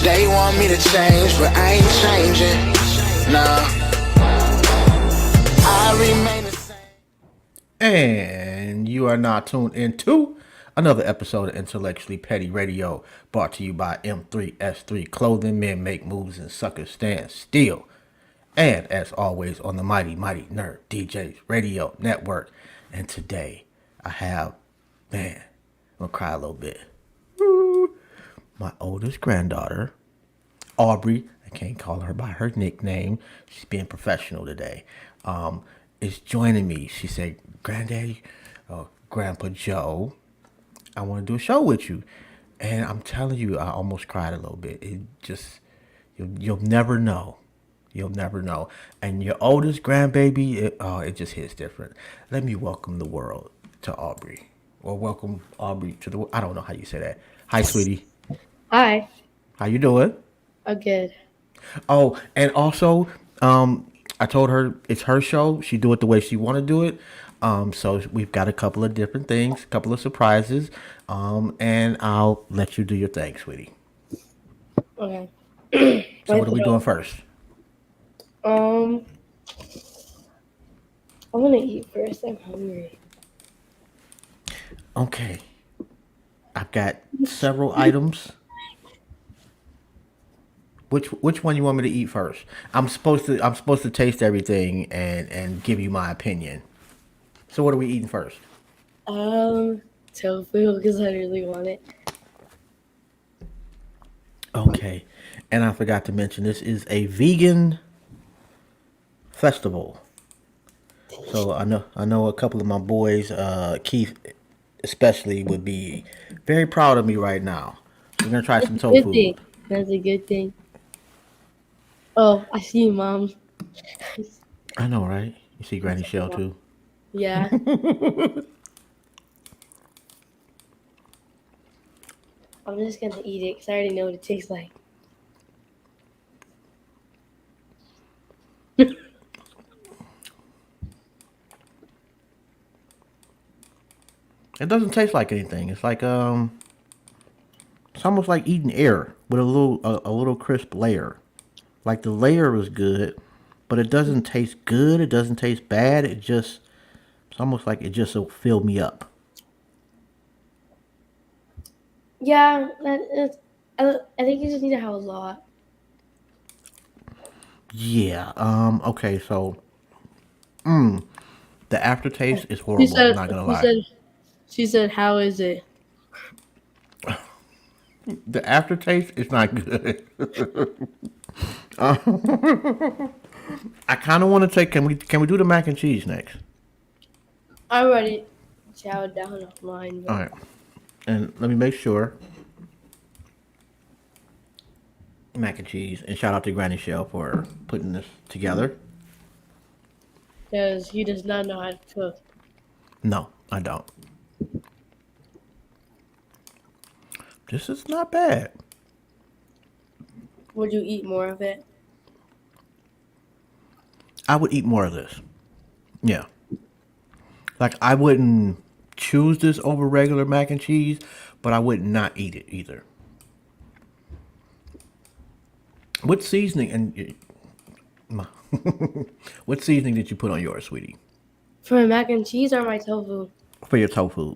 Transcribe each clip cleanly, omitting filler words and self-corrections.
They want me to change, but I ain't changing. Nah, I remain the same. And you are now tuned into another episode of Intellectually Petty Radio, brought to you by M3S3 Clothing. Men make moves and suckers stand still. And as always, on the Mighty Nerd DJs Radio Network. And today, I have, man, I'm gonna cry a little bit. My oldest granddaughter, Aubrey, I can't call her by her nickname, she's being professional today, is joining me. She said, Granddaddy, Grandpa Joe, I want to do a show with you. And I'm telling you, I almost cried a little bit. It just, you'll never know. You'll never know. And your oldest grandbaby, it just hits different. Let me welcome the world to Aubrey. Or welcome Aubrey to the, I don't know how you say that. Hi, sweetie. Hi. How you doing? I'm good. Oh, and also, I told her it's her show. She do it the way she want to do it. So we've got a couple of different things, a couple of surprises. And I'll let you do your thing, sweetie. Okay. So what are we doing first? I'm gonna eat first. I'm hungry. Okay. I've got several items. Which one you want me to eat first? I'm supposed to taste everything and give you my opinion. So what are we eating first? Tofu because I really want it. Okay. And I forgot to mention this is a vegan festival. So I know a couple of my boys, Keith especially, would be very proud of me right now. We're gonna try some tofu. Good thing. That's a good thing. Oh, I see you, Mom. I know, right? You see Granny Shell too. Yeah. I'm just gonna eat it because I already know what it tastes like. It doesn't taste like anything. It's like it's almost like eating air with a little crisp layer. Like the layer is good, but it doesn't taste good. It doesn't taste bad. It's almost like it just will fill me up. Yeah, I think you just need to have a lot. Yeah. Okay. So, the aftertaste is horrible. I'm not gonna lie. She said, "How is it?" The aftertaste is not good. I kind of want to take. Can we do the mac and cheese next? I already chowed down off mine. All right. And let me make sure. Mac and cheese. And shout out to Granny Shell for putting this together. Because he does not know how to cook. No, I don't. This is not bad. Would you eat more of it? I would eat more of this. Yeah. Like, I wouldn't choose this over regular mac and cheese, but I would not eat it either. What seasoning what seasoning did you put on yours, sweetie? For my mac and cheese or my tofu? For your tofu.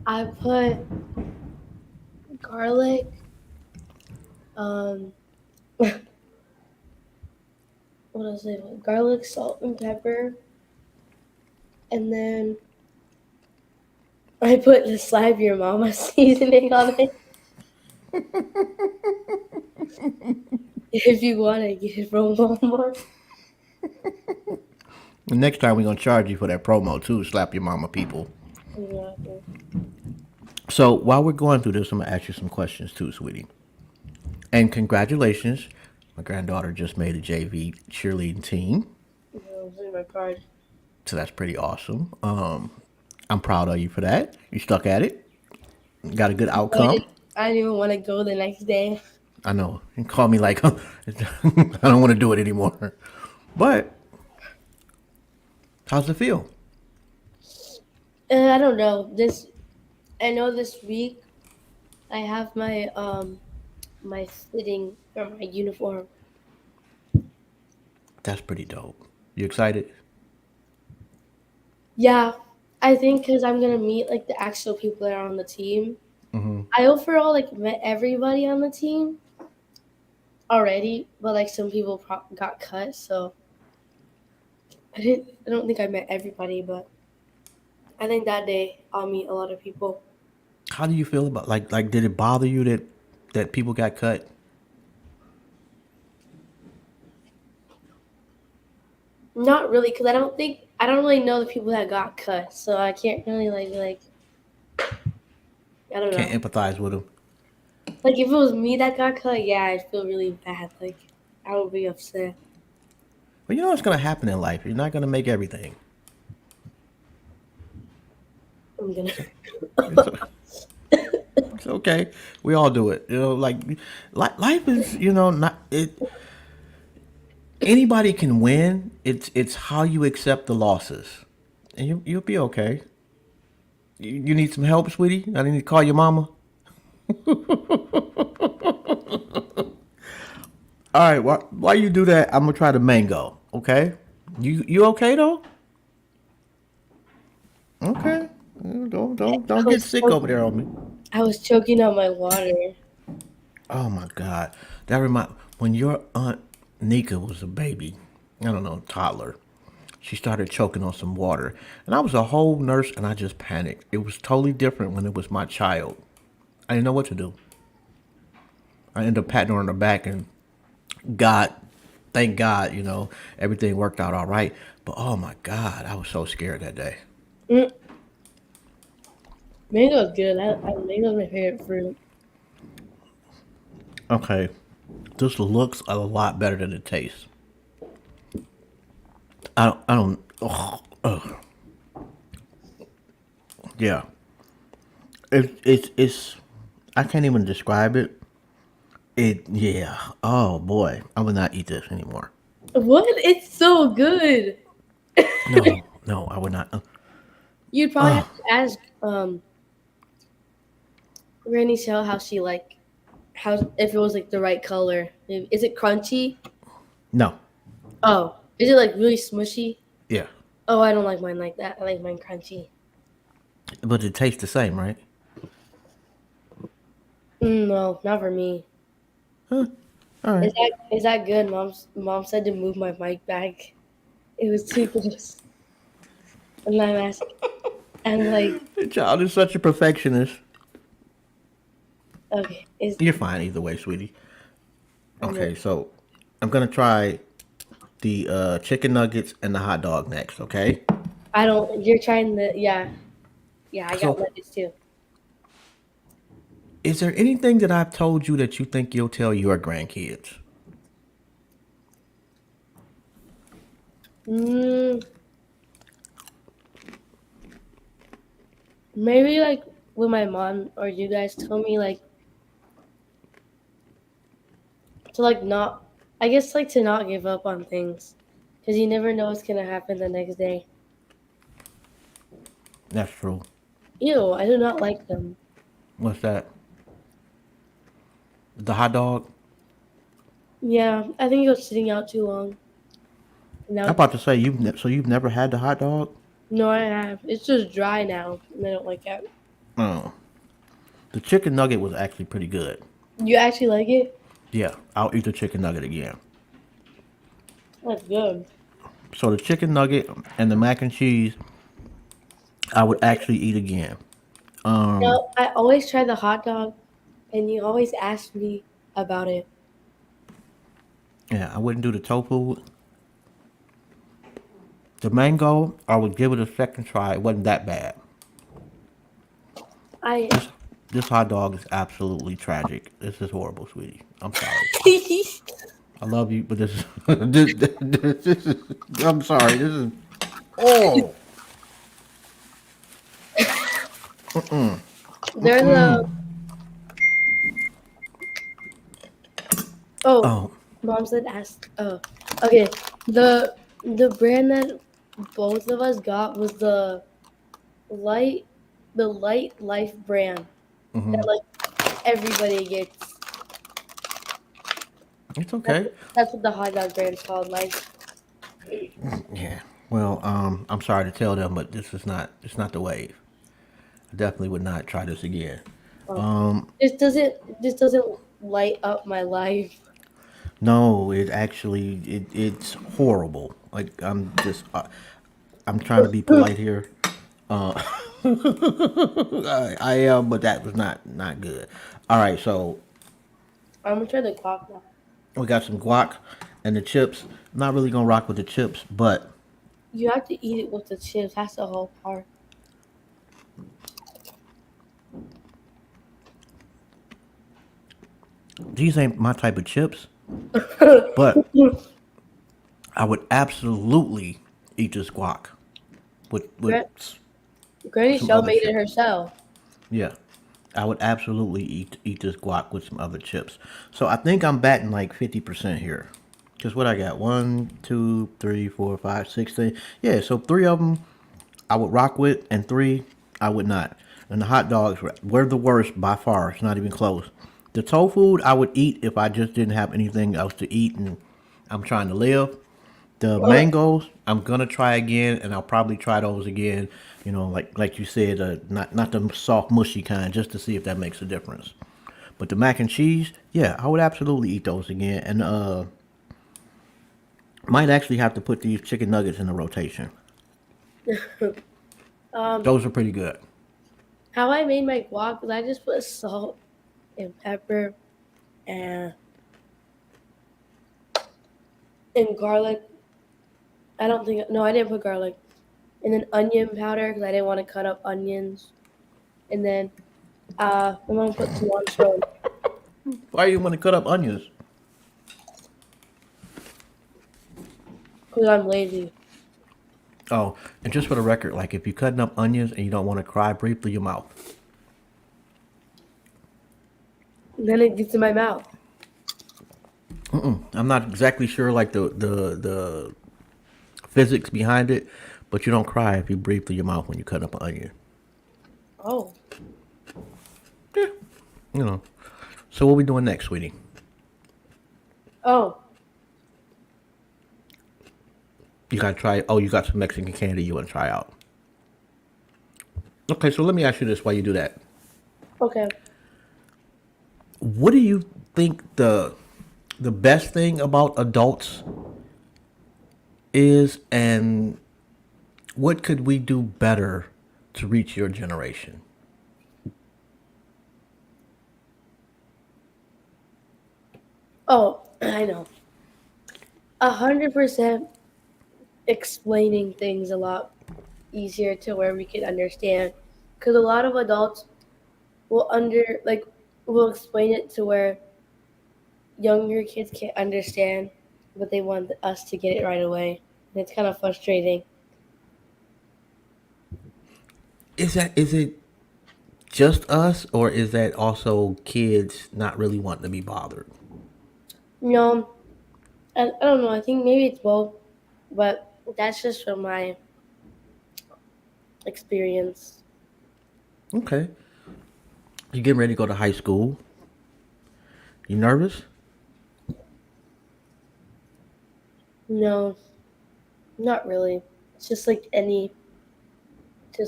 I put garlic, what else did I put? Garlic, salt, and pepper. And then I put the Slap Your Mama seasoning on it. If you want to get it from Walmart. Next time we're going to charge you for that promo too, Slap Your Mama people. Exactly. So while we're going through this, I'm going to ask you some questions too, sweetie. And congratulations. My granddaughter just made a JV cheerleading team. It's in my card. So that's pretty awesome. I'm proud of you for that. You stuck at it. Got a good outcome. I didn't even want to go the next day. I know. You call me like, I don't want to do it anymore. But how's it feel? I don't know. I know this week I have my fitting for my uniform. That's pretty dope. You excited? Yeah, I think because I'm gonna meet like the actual people that are on the team. Mm-hmm. I overall like met everybody on the team already, but like some people got cut, so I didn't. I don't think I met everybody, but I think that day I'll meet a lot of people. How do you feel about like did it bother you that people got cut? Not really, because I don't really know the people that got cut, so I can't really like I don't Can't know. empathize with them. Like if it was me that got cut, yeah, I'd feel really bad. Like I would be upset. But you know what's gonna happen in life. You're not gonna make everything. I'm gonna. It's, it's okay. We all do it. You know, like life is. You know, not it. Anybody can win. It's how you accept the losses, and you'll be okay. You need some help, sweetie? I need to call your mama. All right. While you do that, I'm gonna try the mango. Okay. You okay though? Okay. I Don't get was sick over choking. there on me. I was choking on my water. Oh my God. That remind when your aunt Nika was a baby, I don't know, toddler. She started choking on some water. And I was a whole nurse and I just panicked. It was totally different when it was my child. I didn't know what to do. I ended up patting her on the back and God, thank God, everything worked out all right. But oh my God, I was so scared that day. Mm, mango's good. Mango's my favorite fruit. Okay. This looks a lot better than it tastes. I don't, ugh. Yeah. It's I can't even describe it. Yeah. Oh boy, I will not eat this anymore. What? It's so good. No, no, I would not. You'd probably have Oh to ask Granny Shell how she like how if it was like the right color. Is it crunchy? no, Oh, is it like really smushy? yeah, Oh, I don't like mine like that. I like mine crunchy. but it tastes the same, right? No, not for me. Huh. All right. Is that good? Mom said to move my mic back. It was too close. And I'm asking, I'm like, The child is such a perfectionist. okay, is You're fine either way, sweetie. I'm like, Okay, so I'm gonna try the chicken nuggets and the hot dog next. Okay. I don't. You're trying the yeah. I got So, lettuce too. is there anything that I've told you that you think you'll tell your grandkids? Mm, maybe like when my mom or you guys tell me like to like not. I guess like to not give up on things because you never know what's gonna happen the next day. That's true. Ew, I do not like them. What's that? The hot dog? Yeah, I think it was sitting out too long. I'm Now, about to say you've never had the hot dog? no, I have. It's just dry now, and I don't like it. Oh, the chicken nugget was actually pretty good. You actually like it? Yeah, I'll eat the chicken nugget again. That's good. So the chicken nugget and the mac and cheese, I would actually eat again. No, I always try the hot dog, and you always ask me about it. Yeah, I wouldn't do the tofu. The mango, I would give it a second try. It wasn't that bad. I It's This hot dog is absolutely tragic. This is horrible, sweetie. I'm sorry. I love you, but this is this is. I'm sorry. This is. Oh. There's a oh, Oh. mom said ask. Oh, okay. The brand that both of us got was light, the light life brand that Hmm. like everybody gets. It's That's okay. that's what the hot dog brand is called. Life. Yeah. Well, I'm sorry to tell them, but this is not. It's not the wave. I definitely would not try this again. Oh, this doesn't light up my life. No, it actually it's horrible. Like I'm trying to be polite here. Uh, I am, but that was not good. All right, so I'm gonna try the clock now. we got some guac and the chips. I'm not really gonna rock with the chips, but You have to eat it with the chips. That's the whole part. these ain't my type of chips. But I would absolutely eat this guac with Gra- Granny some Shell other made it chips. herself. Yeah, I would absolutely eat this guac with some other chips. So I think I'm batting like 50% here. Cause what I got, one, two, three, four, five, six things. Yeah, so three of them I would rock with, and three I would not. And the hot dogs were the worst by far. It's not even close. The tofu I would eat if I just didn't have anything else to eat, and I'm trying to live. The mangoes, I'm gonna try again, and I'll probably try those again. You know, like you said, not the soft mushy kind, just to see if that makes a difference. But the mac and cheese, yeah, I would absolutely eat those again, and might actually have to put these chicken nuggets in the rotation. Um, Those are pretty good. how I made my guac was I just put salt and pepper and and garlic. I don't think no, I didn't put garlic. And then onion powder because I didn't want to cut up onions. And then my mom put cilantro Why you want to cut up onions? because I'm lazy. Oh, and just for the record, like if you're cutting up onions and you don't want to cry, breathe through your mouth. And then it gets in my mouth. I'm not exactly sure like the physics behind it, but you don't cry if you breathe through your mouth when you cut up an onion. Oh, Yeah, you know. So what we doing next, sweetie? oh, You gotta try. Oh, you got some Mexican candy you want to try out. Okay, so let me ask you this: while you do that, okay. what do you think the best thing about adults is, and what could we do better to reach your generation? Oh, I know. 100% explaining things a lot easier to where we can understand. Because a lot of adults will explain it to where younger kids can't understand, but they want us to get it right away. And it's kind of frustrating. Is it just us, or is that also kids not really wanting to be bothered? You know, I don't know. I think maybe it's both, but that's just from my experience. Okay, you getting ready to go to high school? You nervous? No, not really. It's just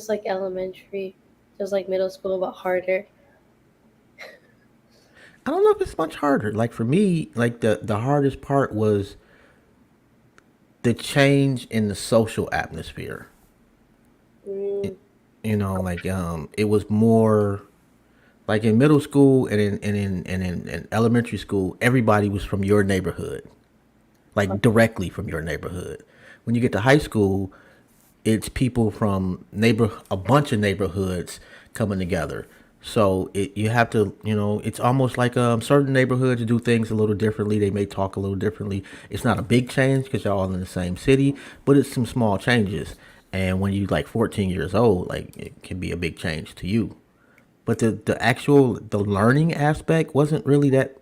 like elementary, just like middle school, but harder. I don't know if it's much harder. Like for me, like the hardest part was the change in the social atmosphere. Mm, You know, like it was more like in middle school and in elementary school, everybody was from your neighborhood, like directly from your neighborhood. When you get to high school, it's people from a bunch of neighborhoods coming together. So you have to, it's almost like certain neighborhoods do things a little differently. They may talk a little differently. It's not a big change because y'all all in the same city, but it's some small changes. And when you like 14 years old, like it can be a big change to you. But the learning aspect wasn't really that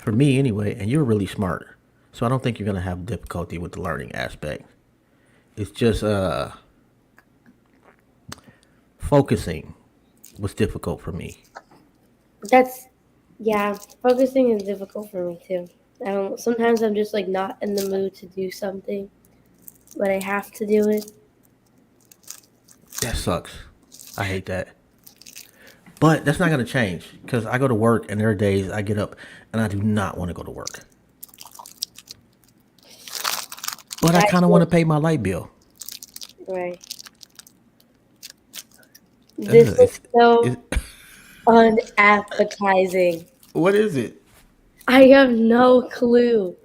for me anyway. And you're really smart, so I don't think you're gonna have difficulty with the learning aspect. It's just focusing was difficult for me. That's yeah. Focusing is difficult for me too. I don't. Sometimes I'm just like not in the mood to do something, but I have to do it. That sucks. I hate that. But that's not going to change because I go to work and there are days I get up and I do not want to go to work. But I That's kind of want to it. pay my light bill. Right. This Ugh, is so it's unappetizing. what is it? I have no clue.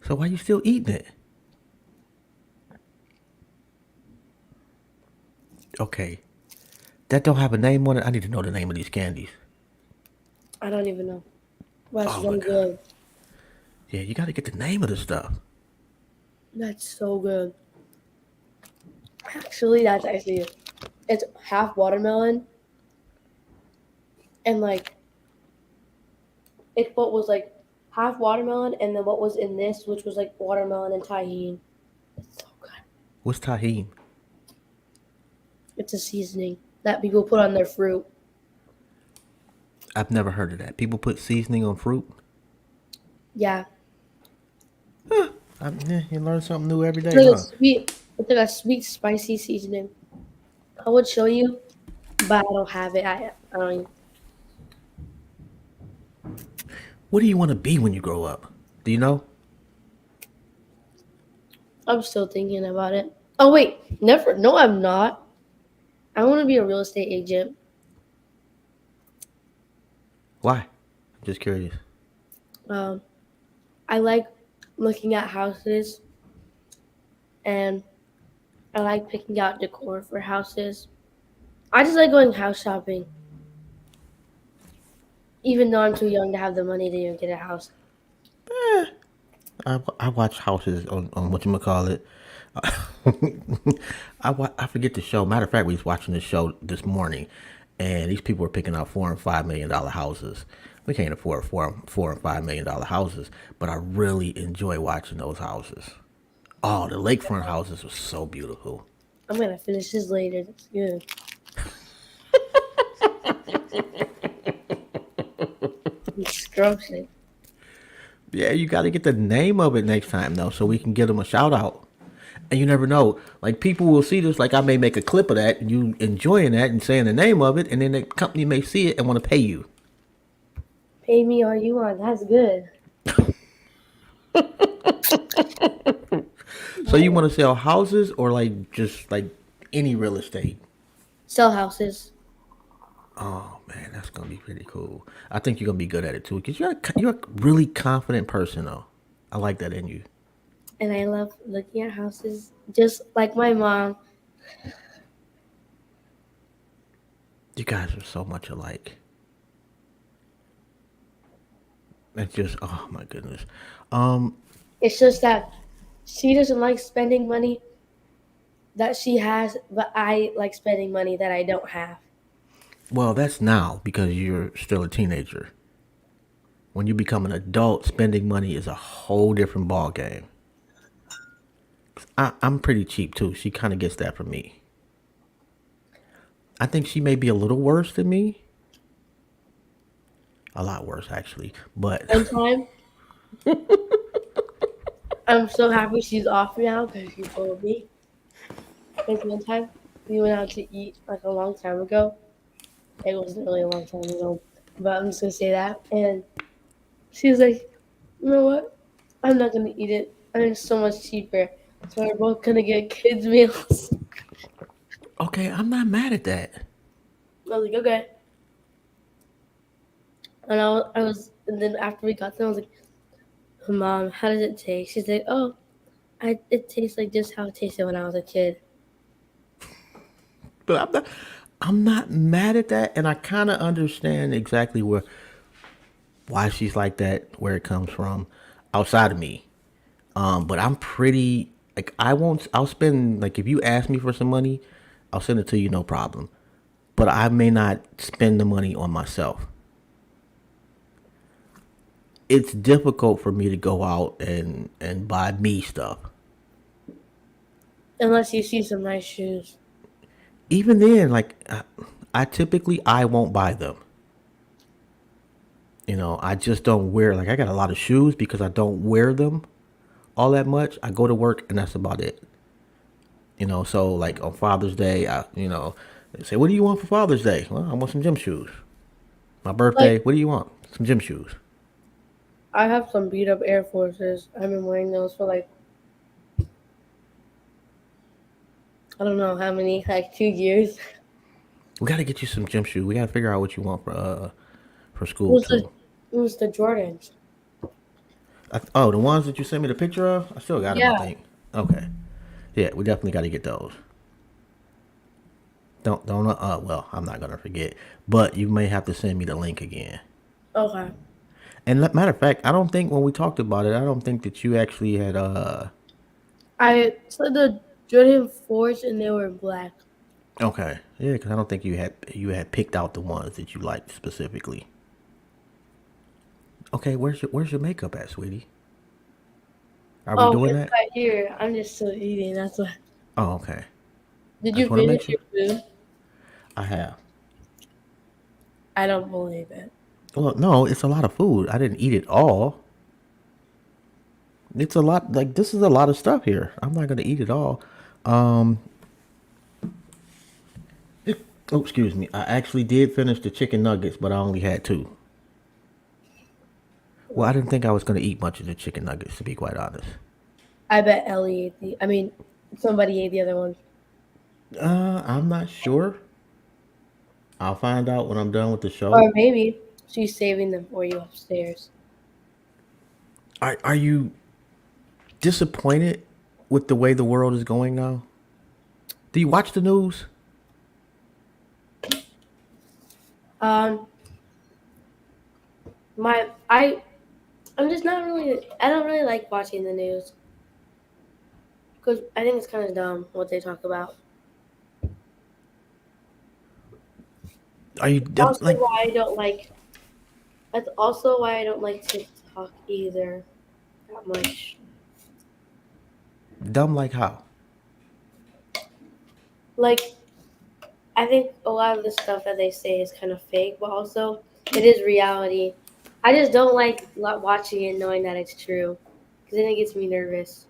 So why you still eating it? Okay, that don't have a name on it. I need to know the name of these candies. I don't even know. That's Oh my so god. good. Yeah, you got to get the name of the stuff. That's so good. Actually, that's actually it's half watermelon and like it's what was like half watermelon and then what was in this, which was like watermelon and tahini. It's so good. What's tahine? It's a seasoning that people put on their fruit. I've never heard of that. People put seasoning on fruit. Yeah, You learn something new every it's day, like a huh? sweet. It's like a sweet, spicy seasoning. I would show you, but I don't have it. I don't. What do you want to be when you grow up? Do you know? I'm still thinking about it. Oh wait, never. No, I'm not. I want to be a real estate agent. Why? I'm just curious. Um, I like looking at houses and I like picking out decor for houses. I just like going house shopping, even though I'm too young to have the money to even get a house. I watch houses on what you call it. I forget the show. Matter of fact, we was watching this show this morning, and these people were picking out $4 and $5 million houses. We can't afford $4 and $5 million houses, but I really enjoy watching those houses. Oh, the lakefront houses were so beautiful. I'm gonna finish this later. That's good. It's scrumptious. Yeah, you got to get the name of it next time though, so we can get them a shout out. And you never know, like people will see this. Like I may make a clip of that, and you enjoying that and saying the name of it, and then the company may see it and want to pay you. Pay me all you want. That's good. So you want to sell houses or like just like any real estate? Sell houses, Oh man, that's gonna be pretty cool. I think you're gonna be good at it too, because you're a really confident person though. I like that in you. and I love looking at houses, just like my mom. You guys are so much alike. It's just oh my goodness. Um, It's just that she doesn't like spending money that she has, but I like spending money that I don't have. well, that's now because you're still a teenager. When you become an adult, spending money is a whole different ball game. I'm pretty cheap too. She kind of gets that from me. I think she may be a little worse than me. A lot worse actually. But One time, I'm so happy she's off now because she told me. Like one time, we went out to eat like a long time ago. It wasn't really a long time ago, but I'm just gonna say that. And she was like, "You know what? I'm not gonna eat it. I think it's so much cheaper. So we're both gonna get kids meals." okay, I'm not mad at that. I was like, "Okay." And and then after we got them, I was like, "Mom, how does it taste?" She's like, "Oh." It tastes like just how it tasted when I was a kid. But I'm not mad at that, and I kind of understand exactly why she's like that, where it comes from, outside of me. But I'm pretty like I won't. I'll spend like if you ask me for some money, I'll send it to you, no problem. But I may not spend the money on myself. It's difficult for me to go out and buy me stuff. Unless you see some nice shoes. Even then, like I typically I won't buy them. I just don't wear like I got a lot of shoes because I don't wear them all that much. I go to work and that's about it. So like on Father's Day, they say, "What do you want for Father's Day?" Well, I want some gym shoes. My Like birthday, what do you want? Some gym shoes. I have some beat up Air Forces. I've been wearing those for like I don't know how many, like 2 years. We got to get you some gym shoes. We got to figure out what you want for It school was the too. it was the Jordans. Oh, the ones that you sent me the picture of, I still got them. I Yeah. think. Okay. Yeah, we definitely got to get those. Don't. Well, I'm not gonna forget, but you may have to send me the link again. Okay. And matter of fact, I don't think when we talked about it, I don't think that you actually had. I said the Jordan 4s and they were black. Okay. Yeah, because I don't think you had picked out the ones that you liked specifically. Okay, where's your makeup at, sweetie? Are we Oh, doing it's that? right here. I'm just still eating. That's why. Oh, okay. Did I just you want to make finish sure. your food? I have. I don't believe it. Well, no, it's a lot of food. I didn't eat it all. It's a lot. Like this is a lot of stuff here. I'm not gonna eat it all. Um. Oh, excuse me. I actually did finish the chicken nuggets, but I only had two. Well, I didn't think I was gonna eat much of the chicken nuggets, to be quite honest. I bet Ellie ate the. I mean, somebody ate the other one. I'm not sure. I'll find out when I'm done with the show. Or maybe she's saving them for you upstairs. Are you disappointed with the way the world is going now? Do you watch the news? Um, my I'm just not really. I don't really like watching the news because I think it's kind of dumb what they talk about. Are you Also, like why I don't like. That's also why I don't like TikTok either that much. dumb like how? Like, I think a lot of the stuff that they say is kind of fake, but also it is reality. I just don't like watching it knowing that it's true because then it gets me nervous.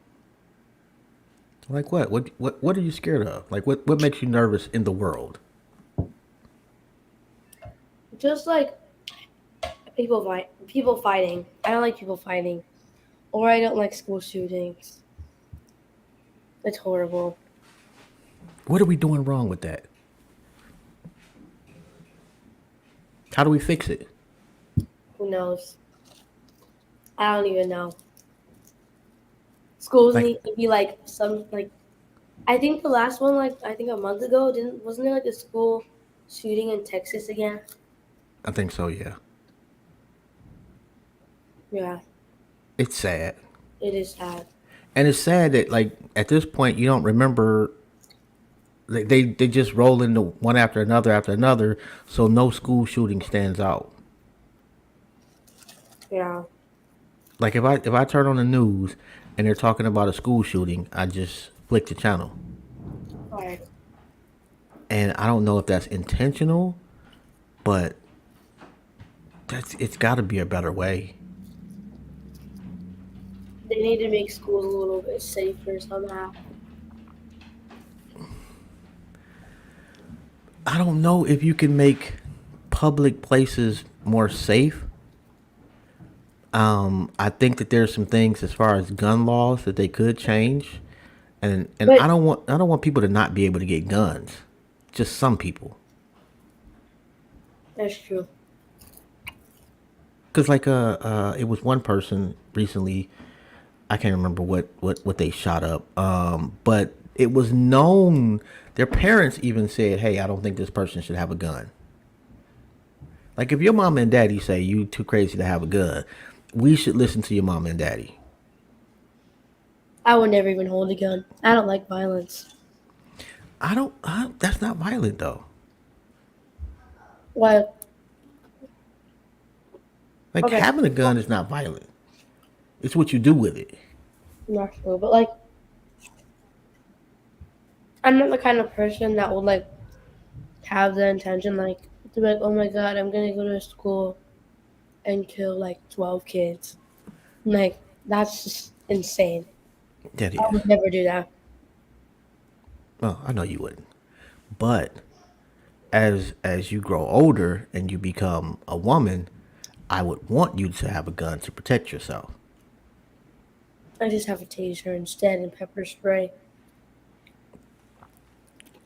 Like what? What are you scared of? Like what makes you nervous in the world? Just like people fighting. I don't like people fighting, or I don't like school shootings. It's horrible. What are we doing wrong with that? How do we fix it? Who knows? I don't even know. Schools Like need to be like some like. I think the last one, like I think a month ago, didn't wasn't there like a school shooting in Texas again? I think so, yeah. Yeah, It's sad. it is sad. And it's sad that like at this point you don't remember they just roll into one after another, so no school shooting stands out. Yeah. Like if I turn on the news and they're talking about a school shooting, I just flick the channel. Right. And I don't know if that's intentional, but it's got to be a better way. They need to make schools a little bit safer somehow. I don't know if you can make public places more safe. I think that there's some things as far as gun laws that they could change, and But I don't want people to not be able to get guns. Just some people, that's true. because like it was one person recently. I can't remember what they shot up. But it was known. Their parents even said, "Hey, I don't think this person should have a gun." Like if your mom and daddy say you too crazy to have a gun, we should listen to your mom and daddy. I would never even hold a gun. I don't like violence. I don't. That's not violent though. Well, Like okay, having a gun is not violent. It's what you do with it. not true, but like, I'm not the kind of person that would like have the intention like to be like, oh my god, I'm gonna go to school and kill like 12 kids. Like, that's just insane. That I is. would never do that. Well, I know you wouldn't. But as you grow older and you become a woman, I would want you to have a gun to protect yourself. I just have a taser instead and pepper spray.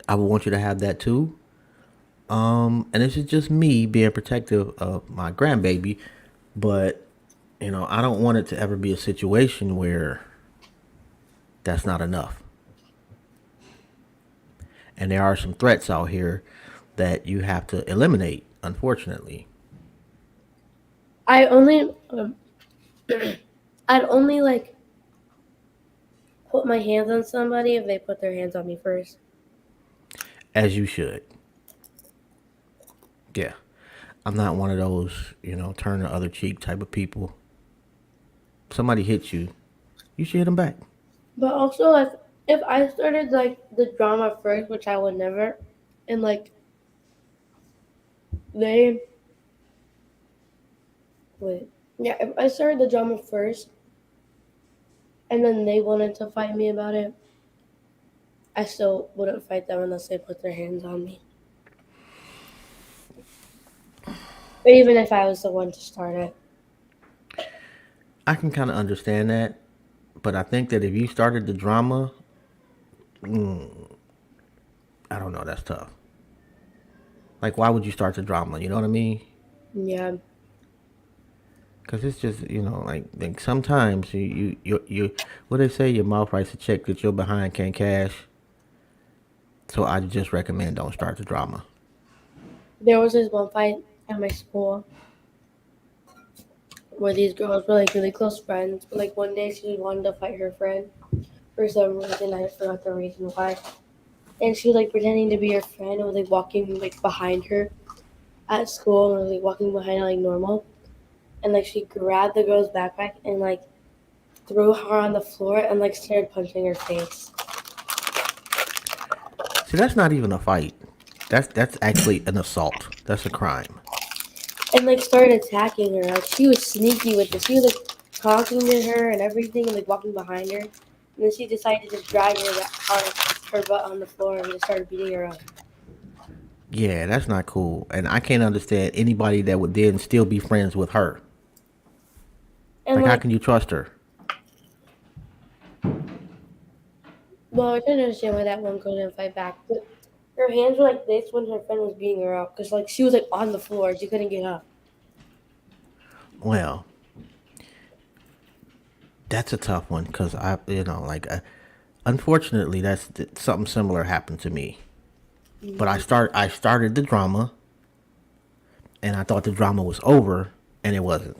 I would want you to have that too. And this is just me being protective of my grandbaby, but I don't want it to ever be a situation where that's not enough. And there are some threats out here that you have to eliminate, unfortunately. I only, I'd only like put my hands on somebody if they put their hands on me first. As you should. Yeah. I'm not one of those, turn the other cheek type of people. If somebody hits you, you should hit them back. But also, like, if I started like the drama first, which I would never, and like they wait, yeah, if I started the drama first, and then they wanted to fight me about it, I still wouldn't fight them unless they put their hands on me. But even if I was the one to start it, I can kind of understand that, but I think that if you started the drama, I don't know, that's tough. Like, why would you start the drama? You know what I mean? yeah. Because it's just, like sometimes what they say, your mouth writes a check that your behind can't cash. So I just recommend don't start the drama. There was this one fight at my school where these girls were like really close friends, but like one day she wanted to fight her friend for some reason. I forgot the reason why. And she was like pretending to be her friend and was like walking like behind her at school and was like walking behind her like normal. And like she grabbed the girl's backpack and like threw her on the floor and like started punching her face. See, that's not even a fight. That's actually an assault. That's a crime. And like started attacking her. Like she was sneaky with this. She was like talking to her and everything and like walking behind her. And then she decided to just drag her butt on the floor and just started beating her up. Yeah, that's not cool. And I can't understand anybody that would then still be friends with her. And Like, how like, can you trust her? well, I couldn't understand why that one couldn't fight back. But her hands were like this when her friend was beating her up because like she was like on the floor. She couldn't get up. Well, that's a tough one because unfortunately, something similar happened to me. But I started the drama, and I thought the drama was over, and it wasn't.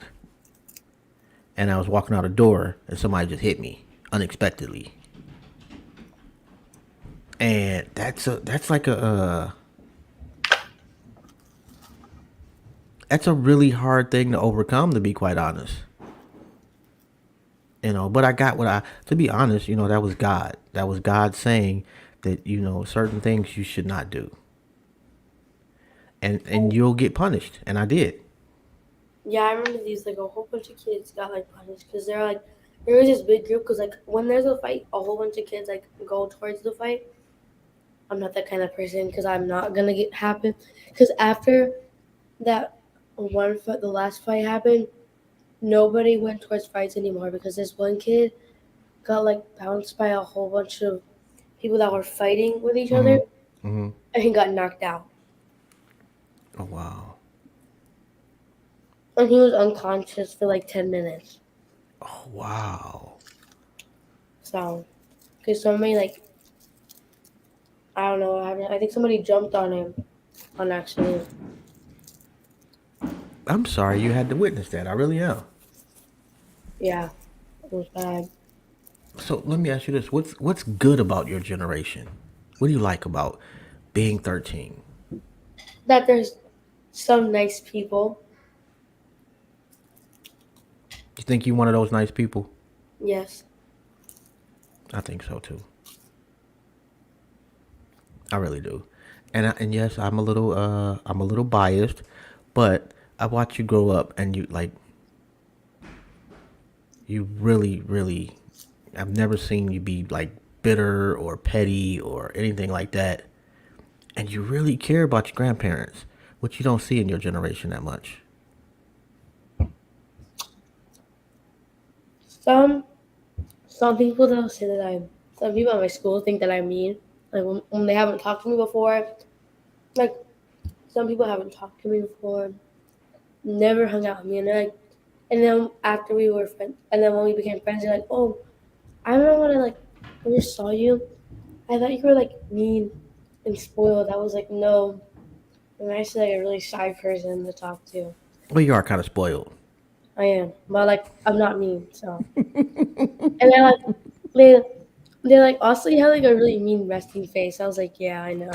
And I was walking out the door, and somebody just hit me unexpectedly. And that's a really hard thing to overcome, to be quite honest. But I got to be honest, that was God. That was God saying that, certain things you should not do. And you'll get punished. And I did. Yeah, I remember these like a whole bunch of kids got like punished because they're like there was this big group because like when there's a fight, a whole bunch of kids like go towards the fight. I'm not that kind of person because I'm not gonna get happen. Because after that one fight, the last fight happened, nobody went towards fights anymore because this one kid got like bounced by a whole bunch of people that were fighting with each other, and he got knocked out, Oh, wow. and he was unconscious for like 10 minutes. Oh, wow. So, because somebody like I don't know what happened. I think somebody jumped on him on accident. I'm sorry you had to witness that. I really am. Yeah, it was bad. So let me ask you this: what's good about your generation? What do you like about being 13? That there's some nice people. You think you one of those nice people? Yes. I think so too. I really do. And yes, I'm a little biased, but I watch you grow up and you really I've never seen you be like bitter or petty or anything like that. And you really care about your grandparents, which you don't see in your generation that much. Some some people though say that I'm. Some people at my school think that I'm mean. Like when they haven't talked to me before. Like some people haven't talked to me before. Never hung out with me, and they're like, and then after we were friends, and then when we became friends, they're like, oh, I remember when I like first saw you. I thought you were like mean and spoiled. I was like, no. I'm actually like a really shy person to talk to. Well, you are kind of spoiled. I am, but like I'm not mean. So, and they're like, they they're like, also you have like a really mean resting face. I was like, yeah, I know.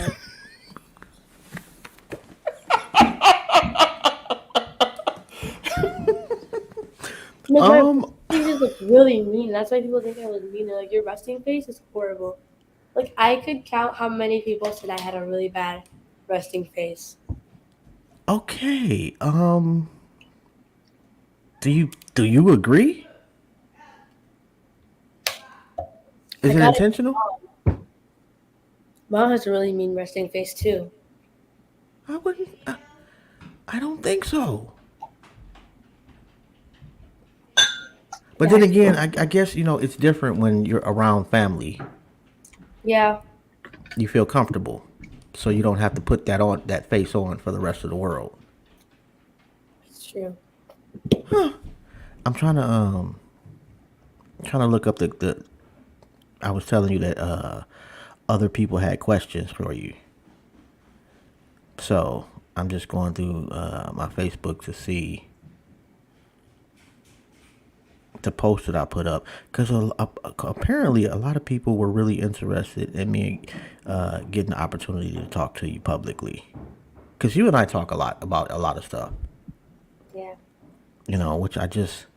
Like my Um, resting face is like really mean. That's why people think I was mean. They're like, your resting face is horrible. Like I could count how many people said I had a really bad resting face. okay. Do you agree? I Is it got it. intentional? Mom has a really mean resting face too. I wouldn't. I don't think so. But Yeah, then again, I guess it's different when you're around family. yeah, You feel comfortable, so you don't have to put that face on for the rest of the world. it's true. I'm trying to look up the. I was telling you that other people had questions for you, so I'm just going through my Facebook to see the post that I put up because apparently a lot of people were really interested in me getting the opportunity to talk to you publicly. Because you and I talk a lot about a lot of stuff, Yeah, which I just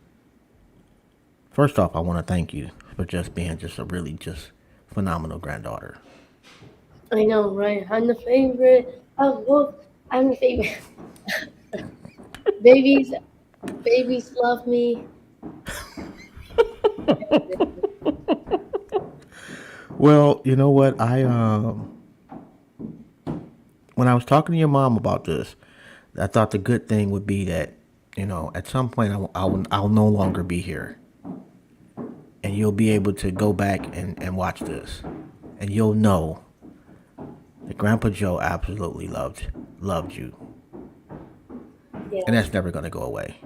first off I want to thank you for just being just a really just phenomenal granddaughter. I know, right? I'm the favorite. Oh, well, I'm the favorite. babies, babies love me. Well, you know what? When I was talking to your mom about this, I thought the good thing would be that at some point I'll no longer be here, and you'll be able to go back and watch this, and you'll know that Grandpa Joe absolutely loved you, and Yeah, that's never gonna go away.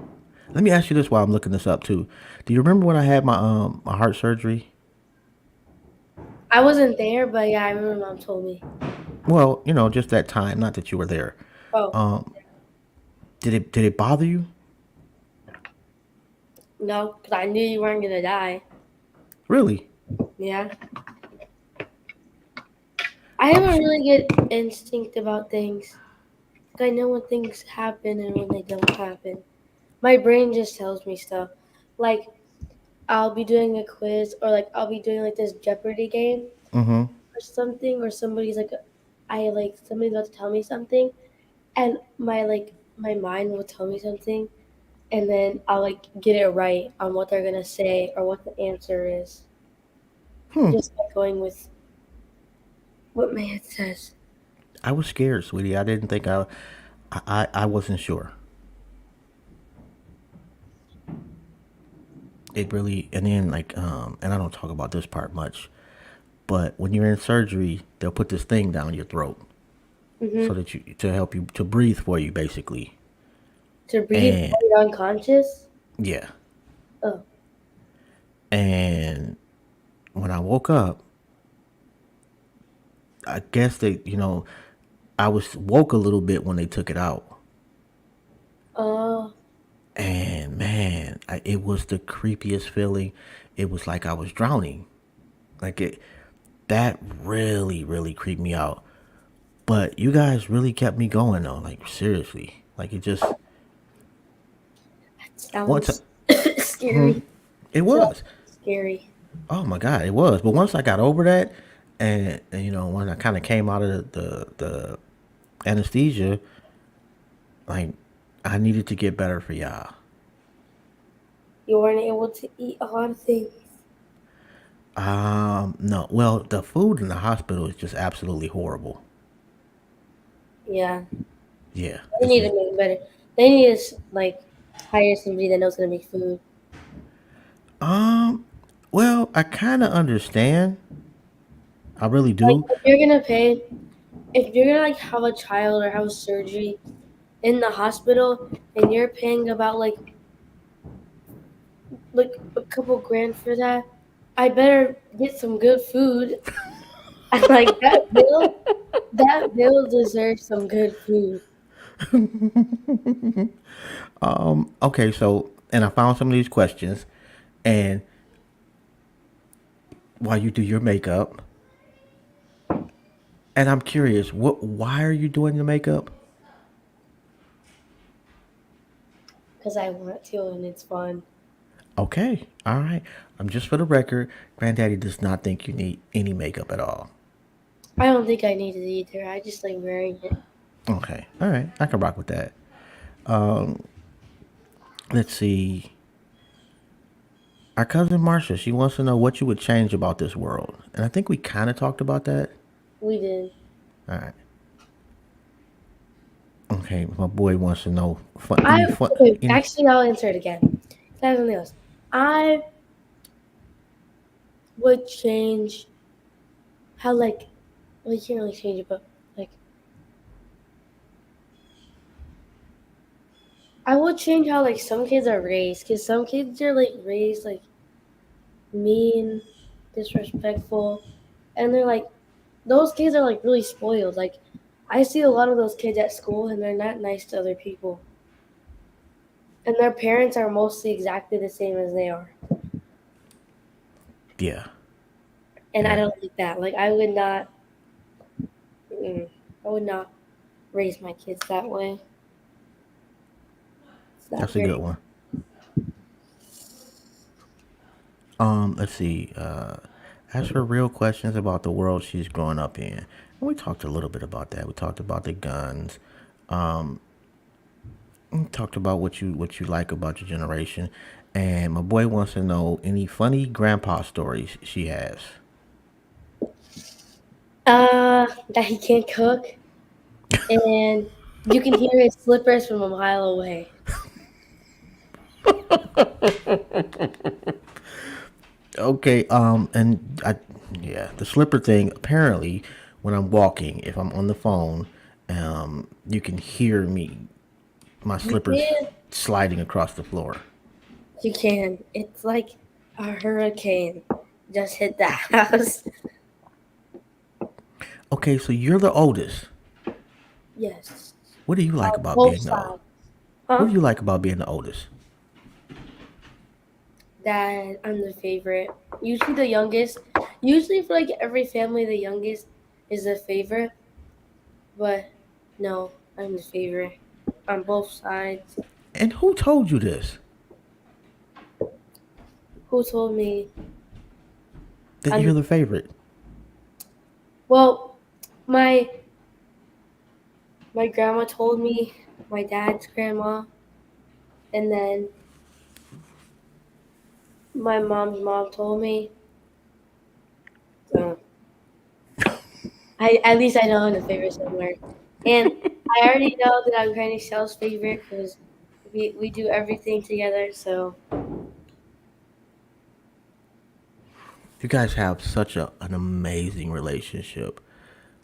Let me ask you this while I'm looking this up too. Do you remember when I had my heart surgery? I wasn't there, but yeah, I remember mom told me. Well, just that time. Not that you were there. Oh, Um, did it bother you? no, because I knew you weren't gonna die. Really? Yeah, I have I'm a s- really good instinct about things. Like, I know when things happen and when they don't happen. My brain just tells me stuff. Like I'll be doing a quiz or like I'll be doing like this Jeopardy game mm-hmm. or something, or somebody's like, I like somebody's about to tell me something, and my mind will tell me something, and then I'll like get it right on what they're gonna say or what the answer is, Hmm. just by going with what my head says. I was scared, sweetie. I didn't think I wasn't sure. It really, and then and I don't talk about this part much, but when you're in surgery, they'll put this thing down your throat so Mm-hmm. that you to help you to breathe for you, basically. To breathe And while you're unconscious. yeah, Oh, and when I woke up, I guess I was woke a little bit when they took it out. Oh, And man, it was the creepiest feeling. It was like I was drowning. Like that really, really creeped me out. But you guys really kept me going though. Like seriously. Like it just that once. sounds Hmm, scary. it That was. sounds scary. Oh my god, it was. But once I got over that, and when I kind of came out of the anesthesia, like I needed to get better for y'all. You weren't able to eat a lot of things. No. Well, the food in the hospital is just absolutely horrible. Yeah, Yeah, they it's need just to make better. They need to like hire somebody that knows how to make food. um. Well, I kind of understand. I really Like do. if you're gonna like have a child or have a surgery in the hospital, and you're paying about like a couple grand for that, I better get some good food. And like that bill deserves some good food. Okay, so and I found some of these questions, and while you do your makeup, and I'm curious, Why are you doing the makeup? Because I want to and it's fun. Okay, all right. Just for the record, Granddaddy does not think you need any makeup at all. I don't think I need it either. I just like wearing it. Okay, all right. I can rock with that. Um, let's see. Our cousin Marsha, she wants to know what you would change about this world, and I think we kind of talked about that. We did. All right. Okay, my boy wants to know I any. actually I'll answer it again. That's something else. I would change how well you can't really change it, but like I would change how like some kids are raised because some kids are like raised like mean, disrespectful, and they're like those kids are like really spoiled. Like I see a lot of those kids at school and they're not nice to other people. And their parents are mostly exactly the same as they are. Yeah, And I yeah, don't like that. Like mm, I would not raise my kids that way. It's not that's a good very one. Let's see. Ask her real questions about the world she's growing up in. And we talked a little bit about that. We talked about the guns. We talked about what you like about your generation. And my boy wants to know any funny grandpa stories she has. that he can't cook and you can hear his slippers from a mile away. Okay, yeah, the slipper thing. Apparently, when I'm walking, if I'm on the phone, you can hear my You slippers can sliding across the floor. you can. It's like a hurricane just hit the house. Okay, so you're the oldest. Yes. What do you like about Both being the old? sides. What Huh? do you like about being the oldest? That I'm the favorite. Usually the youngest. Usually for like every family the youngest is the favorite. But no, I'm the favorite. On both sides. And who told you this? Who told me That I'm you're the favorite? well my my grandma told me, my dad's grandma, and then my mom's mom told me. So I at least I know I'm the favorite somewhere. And I already know that I'm Granny Shell's favorite because we do everything together. So You guys have such an amazing relationship.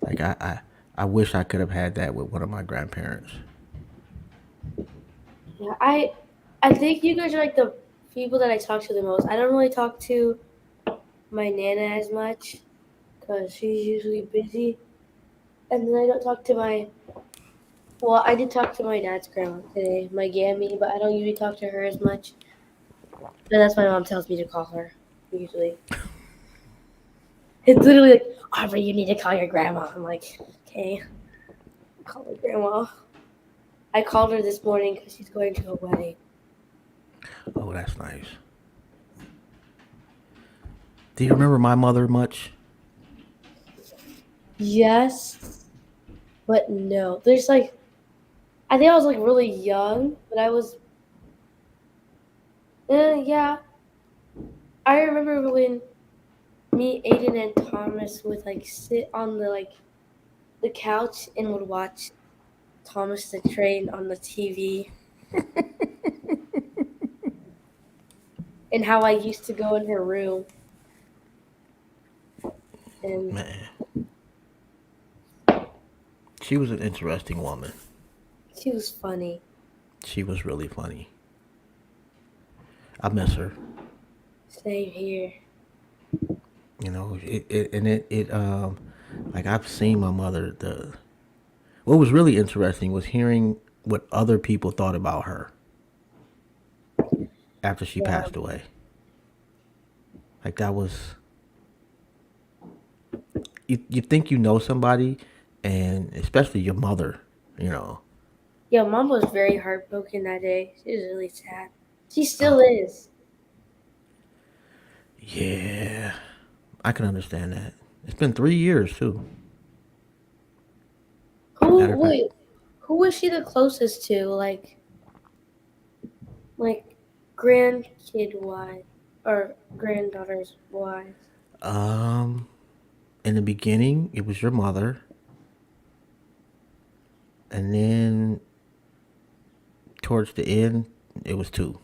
Like I wish I could have had that with one of my grandparents. yeah, I think you guys are like the people that I talk to the most. I don't really talk to my nana as much because she's usually busy. And then I don't talk to my. Well, I did talk to my dad's grandma today, my Gammy, but I don't usually talk to her as much. And that's why my mom tells me to call her, usually. It's literally like, Aubrey, you need to call your grandma. I'm like, okay, call my grandma. I called her this morning because she's going to a wedding. Oh, that's nice. Do you remember my mother much? Yes, but no. There's like, I think I was like really young, but I was, yeah. I remember when me, Aiden, and Thomas would like sit on the couch and would watch Thomas the Train on the TV, and how I used to go in her room and Man, she was an interesting woman. she was funny. She was really funny. I miss her. Same here. You know, like I've seen my mother. What was really interesting was hearing what other people thought about her after she Yeah, passed away. Like that was you think you know somebody, and especially your mother. You know, yeah. Mom was very heartbroken that day. She was really sad. She still oh is. yeah, I can understand that. It's been 3 years too. Matter Who of fact, wait? Who was she the closest to? Like grandkid wise or granddaughter's wise? um, in the beginning, it was your mother, and then towards the end, it was two.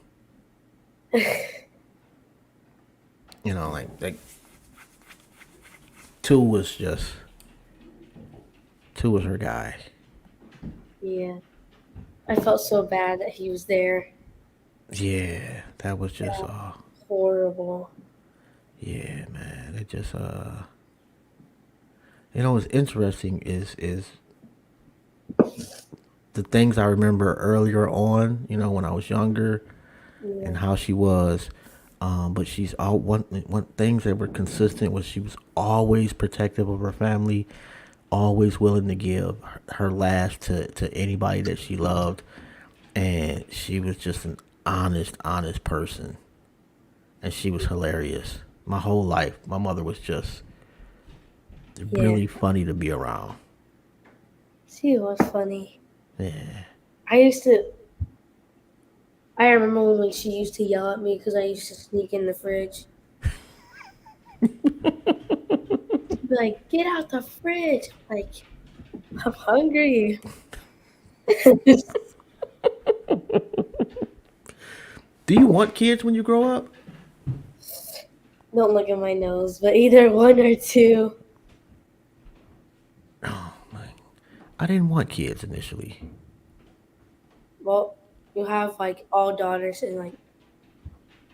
You know, like two was just two was her guy. Yeah, I felt so bad that he was there. Yeah, that was just Yeah, horrible. yeah, man. It just what's interesting is the things I remember earlier on, when I was younger Yeah, and how she was. But she's all one things that were consistent was she was always protective of her family, always willing to give her last to anybody that she loved, and she was just an honest person, and she was hilarious. My whole life, my mother was just yeah. really funny to be around. She was funny. Yeah. I used to. I remember when she used to yell at me because I used to sneak in the fridge. She'd be like, "Get out the fridge!" I'm like, I'm hungry. Do you want kids when you grow up? Don't look at my nose, but either one or two. Oh my! I didn't want kids initially. Well, you have like all daughters and like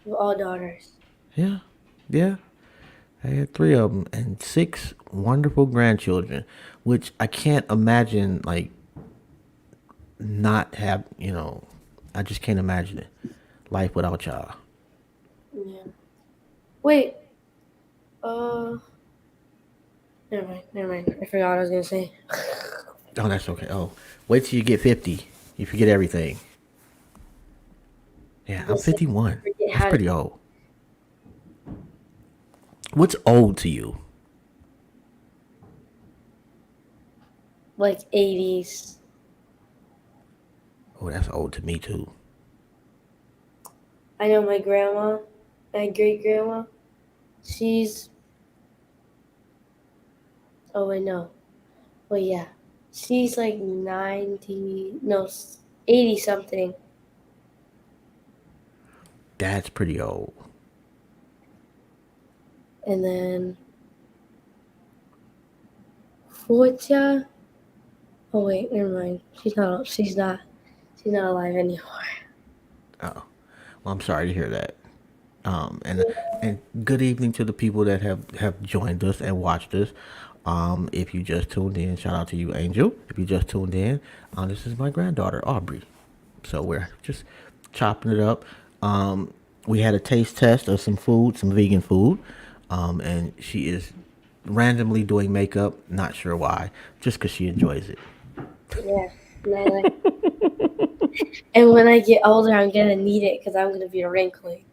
you have all daughters. Yeah, yeah. I had three of them and six wonderful grandchildren, which I can't imagine like not have. I just can't imagine it. Life without y'all. Yeah. Wait. Uh. Never mind. Never mind. I forgot what I was gonna say. Oh, that's okay. Oh, wait till you get 50. You forget everything. Yeah, I'm Just 51. forget That's how to pretty old. What's old to you? like 80s. Oh, that's old to me too. I know my grandma, my great grandma. She's. Oh wait, no. Well, yeah. She's like 90. No, 80 something. That's pretty old. And then Fortia. Oh wait, never mind. She's not. She's not. She's not alive anymore. Oh, well, I'm sorry to hear that. And good evening to the people that have joined us and watched us. If you just tuned in, shout out to you, Angel. If you just tuned in, this is my granddaughter, Aubrey. So we're just chopping it up. We had a taste test of some food, some vegan food, and she is randomly doing makeup. Not sure why, just because she enjoys it. Yeah. And, and when I get older, I'm gonna need it because I'm gonna be wrinkly.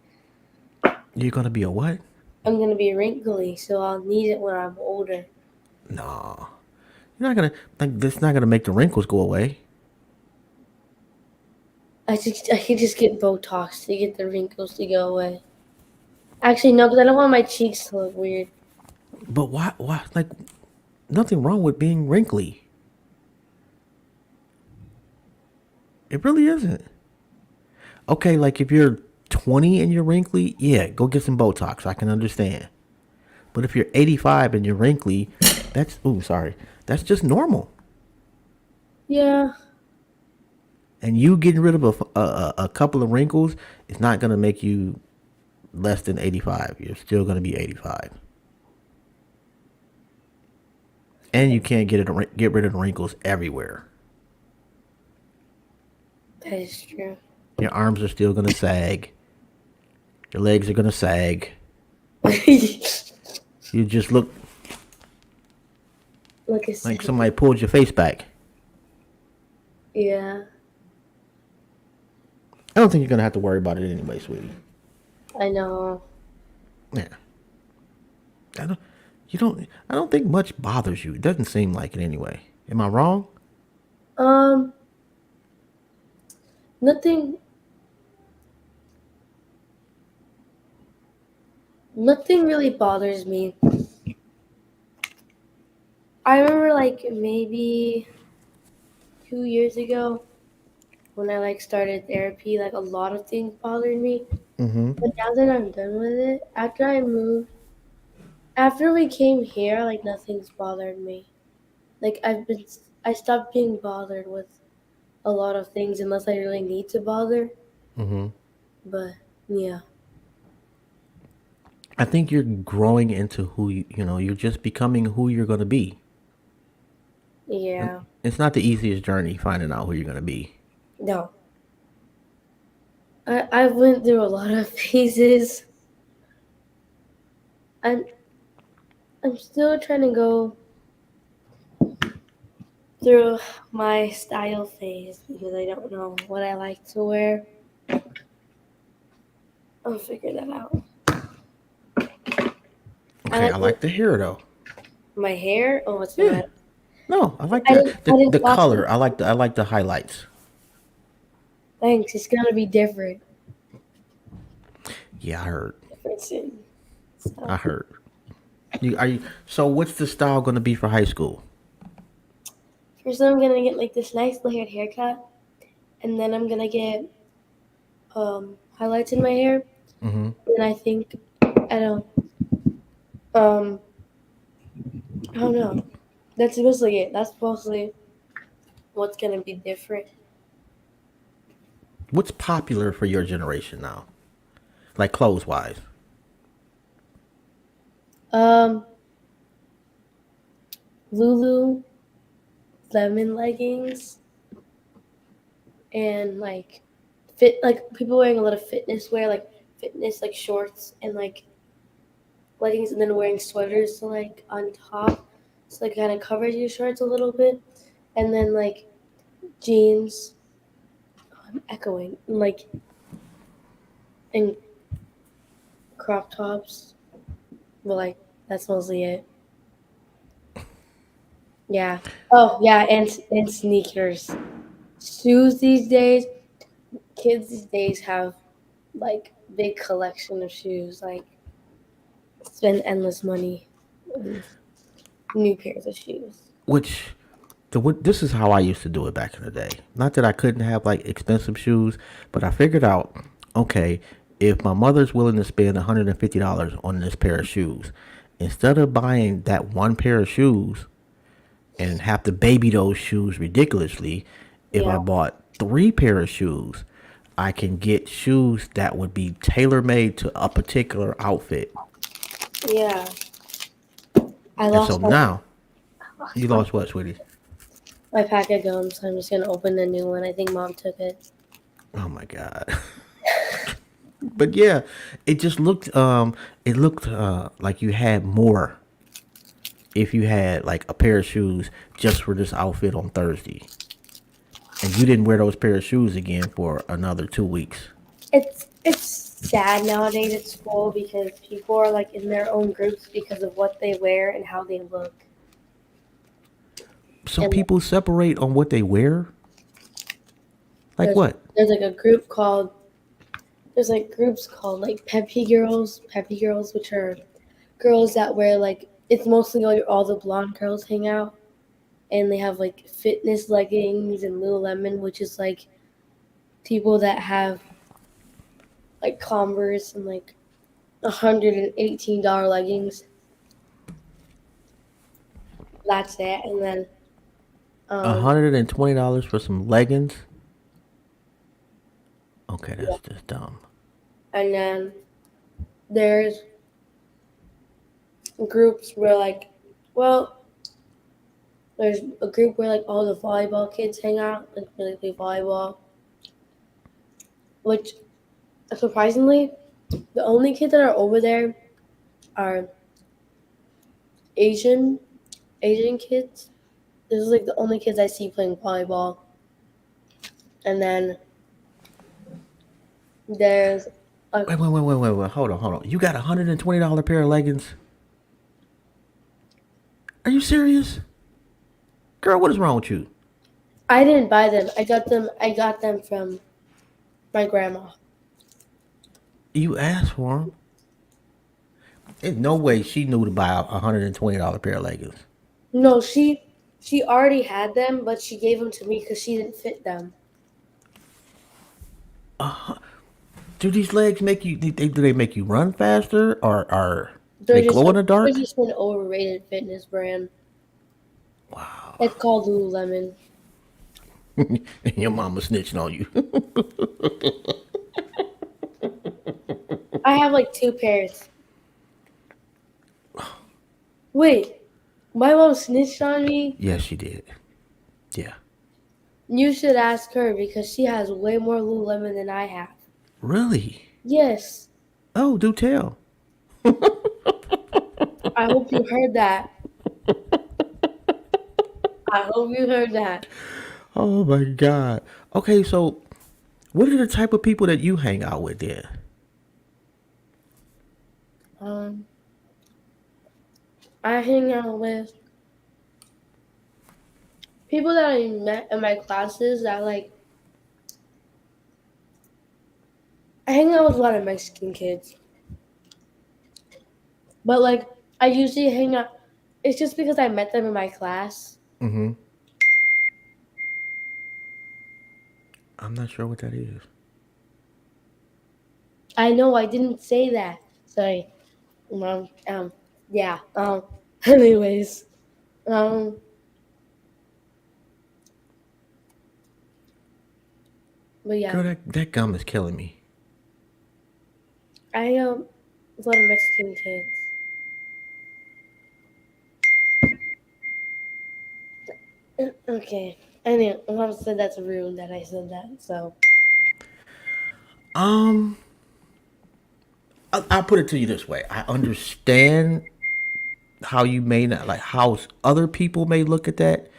You're gonna be a what? I'm gonna be wrinkly, so I'll need it when I'm older. No, you're not gonna. Like, that's not gonna make the wrinkles go away. I could just get Botox to get the wrinkles to go away. Actually, no, because I don't want my cheeks to look weird. But why? Why? Like, nothing wrong with being wrinkly. It really isn't. Okay, like if you're 20 and you're wrinkly, yeah, go get some Botox. I can understand. But if you're 85 and you're wrinkly, that's just normal. Yeah. And you getting rid of a couple of wrinkles is not gonna make you less than 85. You're still gonna be 85. And you can't get rid of the wrinkles everywhere. That is true. Your arms are still gonna sag. Your legs are gonna sag. You just look like somebody pulled your face back. Yeah. I don't think you're gonna have to worry about it anyway, sweetie. I know. Yeah. I don't think much bothers you. It doesn't seem like it anyway. Am I wrong? Nothing. Nothing really bothers me. I remember like maybe 2 years ago when I like started therapy, like a lot of things bothered me. Mm-hmm. But now that I'm done with it, after we came here, like nothing's bothered me. Like I stopped being bothered with a lot of things unless I really need to bother. Mm-hmm. But yeah. I think you're growing into who you're just becoming who you're gonna be. Yeah. It's not the easiest journey finding out who you're gonna be. No. I went through a lot of phases. I'm I'm still trying to go through my style phase because I don't know what I like to wear. I'll figure that out. Okay, I like the hair though. My hair? Oh, what's Yeah. that? No, I like I the didn't, the, I didn't the wash color. it. I like the highlights. Thanks. It's gonna be different. Yeah, I heard. Different soon. I So, heard. So what's the style gonna be for high school? first, I'm gonna get like this nice layered haircut, and then I'm gonna get highlights in my hair. Mm-hmm. And I think I don't um I don't know. That's mostly it. That's mostly what's gonna be different. What's popular for your generation now? Like clothes wise. Um, Lulu lemon leggings and like people wearing a lot of fitness wear, like fitness like shorts and like leggings, and then wearing sweaters to like on top, so like kind of covers your shorts a little bit, and then like jeans. Oh, I'm echoing and crop tops, but like that's mostly it. Yeah. Oh yeah, and sneakers. Shoes these days, kids these days have like big collection of shoes. Like spend endless money on new pairs of shoes. Which this is how I used to do it back in the day. Not that I couldn't have like expensive shoes, but I figured out, okay, if my mother's willing to spend $150 on this pair of shoes, instead of buying that one pair of shoes and have to baby those shoes ridiculously, if I Yeah. bought three pair of shoes, I can get shoes that would be tailor made to a particular outfit. Yeah, I And so lost now you lost lost what, sweetie? my pack of gum, so I'm just gonna open the new one. I think mom took it. Oh my god. But yeah, it looked like you had more if you had like a pair of shoes just for this outfit on Thursday. And you didn't wear those pair of shoes again for another 2 weeks. It's sad nowadays at school because people are like in their own groups because of what they wear and how they look. So And people separate on what they wear? Like there's what? there's like a group called there's like groups called like Peppy girls, which are girls that wear like it's mostly all the blonde girls hang out, and they have like fitness leggings and Lululemon, which is like people that have like Converse and like $118 leggings. That's it, and then um $120 for some leggings? Okay, yeah, that's just dumb. and then there's groups where like well there's a group where like all the volleyball kids hang out like really play volleyball, which surprisingly the only kids that are over there are Asian Asian kids. This is like the only kids I see playing volleyball. And then there's a Wait. Hold on. You got $120 pair of leggings? Are you serious? Girl, what is wrong with you? I didn't buy them. I got them from my grandma. You asked for them. There's no way she knew to buy a $120 pair of leggings. No, she already had them, but she gave them to me because she didn't fit them. Do these legs make you? Do they make you run faster, or do They're they just glow in the they're dark? just an overrated fitness brand. Wow. It's called Lululemon. And your mama snitching on you. I have like two pairs. Wait, my mom snitched on me? Yes, she did. Yeah. You should ask her because she has way more Lululemon than I have. Really? Yes, Oh, do tell. I hope you heard that. I hope you heard that. Oh my God. Okay, so what are the type of people that you hang out with then? Um, I hang out with people that I met in my classes that like I hang out with a lot of Mexican kids. But like I usually hang out it's just because I met them in my class. Mm-hmm. I'm not sure what that is. I know I didn't say that. Sorry. Yeah. Anyways. Um but yeah. Girl, that gum is killing me. I hang out with a lot of Mexican kids. Okay. Anyway, mom said that's rude that I said that, so Um, I'll put it to you this way. I understand how you may not like how other people may look at that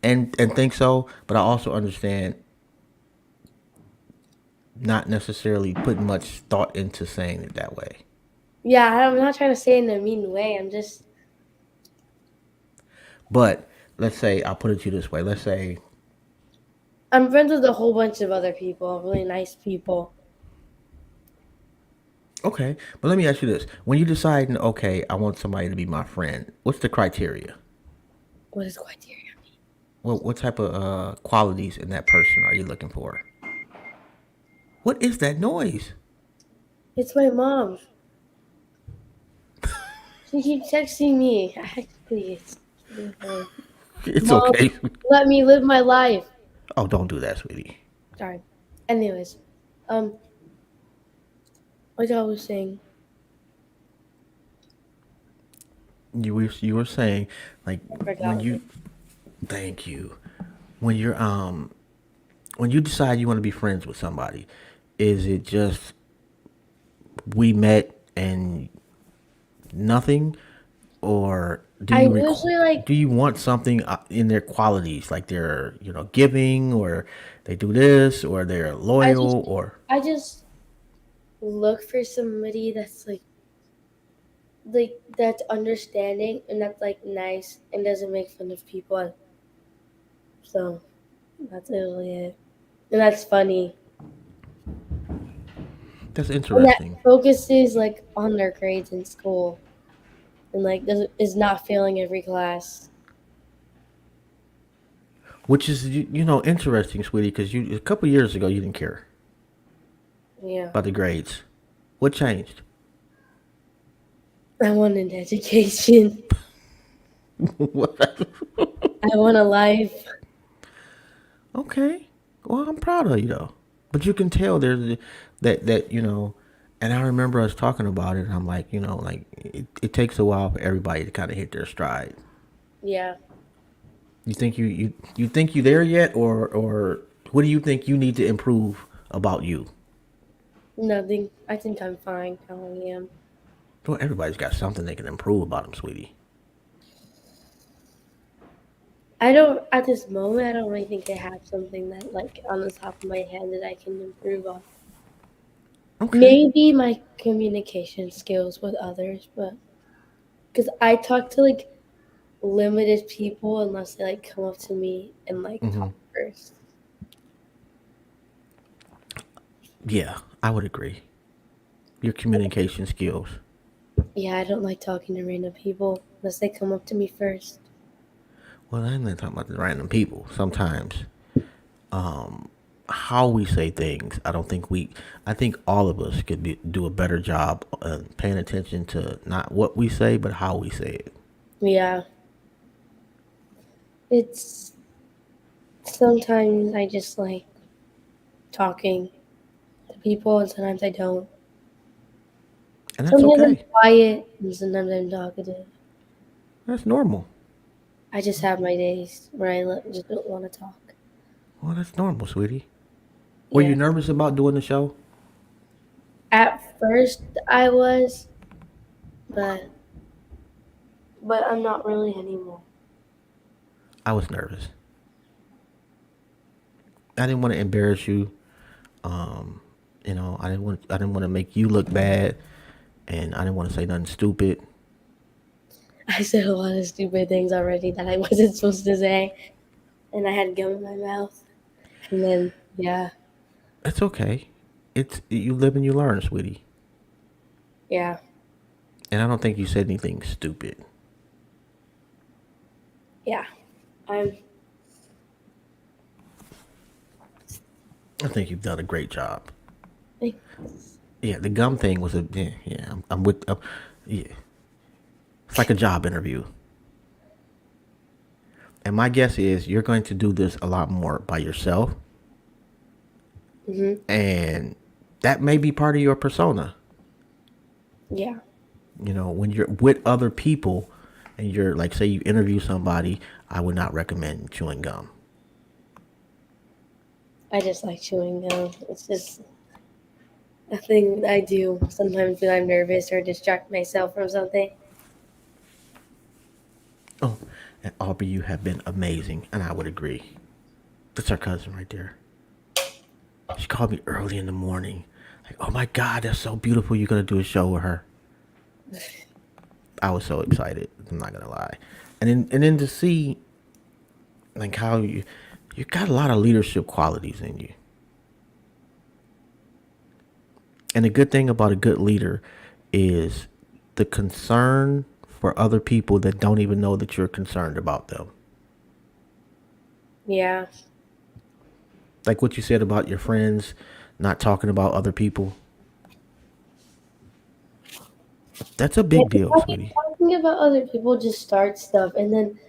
and think so, but I also understand not necessarily putting much thought into saying it that way. yeah, I'm not trying to say it in a mean way. I'm just But let's say I'll put it to you this way. Let's say I'm friends with a whole bunch of other people, really nice people. okay, but let me ask you this: when you decide, okay, I want somebody to be my friend, what's the criteria? What is criteria? What type of qualities in that person are you looking for? What is that noise? It's my mom. She keeps texting me. Please. It's Mom, okay. let me live my life. Oh, don't do that, sweetie. Sorry. Anyways, Um, like I was saying, You were saying like I when forgot. you thank you when you're when you decide you want to be friends with somebody, is it just we met and nothing, or I usually like. do you want something in their qualities, like they're giving, or they do this, or they're I just. loyal, or I just look for somebody that's like that's understanding and that's like nice and doesn't make fun of people. So that's really it. And that's funny. that's And that interesting. focuses like on their grades in school and like is not failing every class. Which is interesting, sweetie, because you a couple years ago you didn't care Yeah. about the grades. What changed? I want an education. What? I want a life. Okay. Well, I'm proud of you though. But you can tell there's that. And I remember us talking about it, and I'm like, like it takes a while for everybody to kind of hit their stride. Yeah. You think you think you there yet, or what do you think you need to improve about you? Nothing. I think I'm fine how I am. Well, everybody's got something they can improve about them, sweetie. I don't at this moment I don't really think I have something that like on the top of my head that I can improve on. Okay. Maybe my communication skills with others, but because I talk to like limited people unless they like come up to me and like Hmm. talk first. Yeah, I would agree. Your communication skills. Yeah, I don't like talking to random people unless they come up to me first. Well, I'm not talking about the random people. Sometimes, how we say things, I don't think we. I think all of us could do a better job paying attention to not what we say, but how we say it. Yeah, it's sometimes I just like talking to people and sometimes I don't. And that's Sometimes I'm okay. quiet and sometimes I'm talkative. That's normal. I just have my days where just don't want to talk. Well, that's normal, sweetie. Were Yeah. you nervous about doing the show? At first I was, but I'm not really anymore. I was nervous. I didn't want to embarrass you. Um, I didn't want to make you look bad, and I didn't want to say nothing stupid. I said a lot of stupid things already that I wasn't supposed to say, and I had gum in my mouth. And then, yeah, It's okay. It's you live and you learn, sweetie. yeah, And I don't think you said anything stupid. yeah. I'm. I think you've done a great job. Like, Yeah, the gum thing was a yeah. Yeah, I'm with. Yeah, it's like a job interview. And my guess is you're going to do this a lot more by yourself, hmm and that may be part of your persona. yeah. When you're with other people, and you're like, say, you interview somebody, I would not recommend chewing gum. I just like chewing gum. It's just a thing I do sometimes when I'm nervous or distract myself from something. Oh, and Aubrey, you have been amazing, and I would agree. That's our cousin right there. She called me early in the morning. Like, oh my God, that's so beautiful. You're gonna do a show with her. I was so excited. I'm not gonna lie. And then to see like how you got a lot of leadership qualities in you. And the good thing about a good leader is the concern for other people that don't even know that you're concerned about them. Yeah. Like what you said about your friends not talking about other people. That's a Yeah, big if deal, I keep sweetie. talking about other people, just start stuff, and then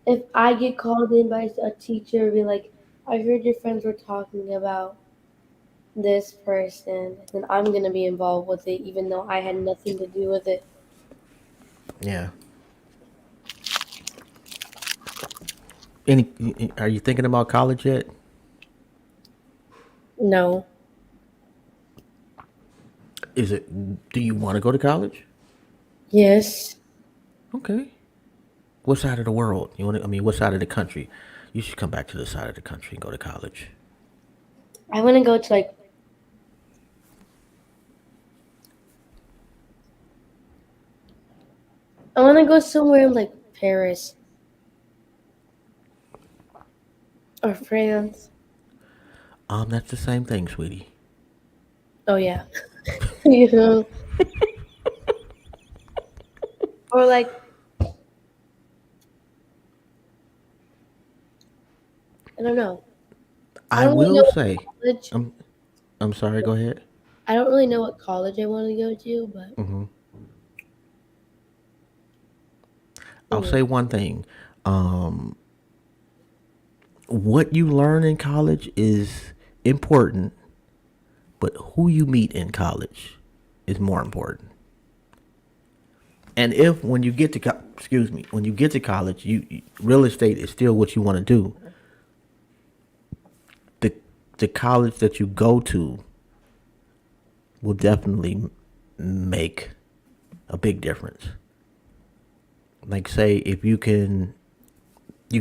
if I get called in by a teacher, be like, "I heard your friends were talking about," this person, then I'm gonna be involved with it, even though I had nothing to do with it. Yeah. Any? Are you thinking about college yet? No. Is it? Do you want to go to college? Yes. Okay. What side of the world? You want to? I mean, what side of the country? You should come back to the side of the country and go to college. I want to go to like. I want to go somewhere in like Paris or France. That's the same thing, sweetie. Oh yeah. You know, or like I don't know. I I don't really know will what say. college. I'm. I'm sorry. Go ahead. I don't really know what college I want to go to, but Hmm. I'll mm, say one thing. Um, what you learn in college is important, but who you meet in college is more important. And if when you get to excuse me, when you get to college, real estate is still what you want to do. The the college that you go to will definitely make a big difference. Like say if you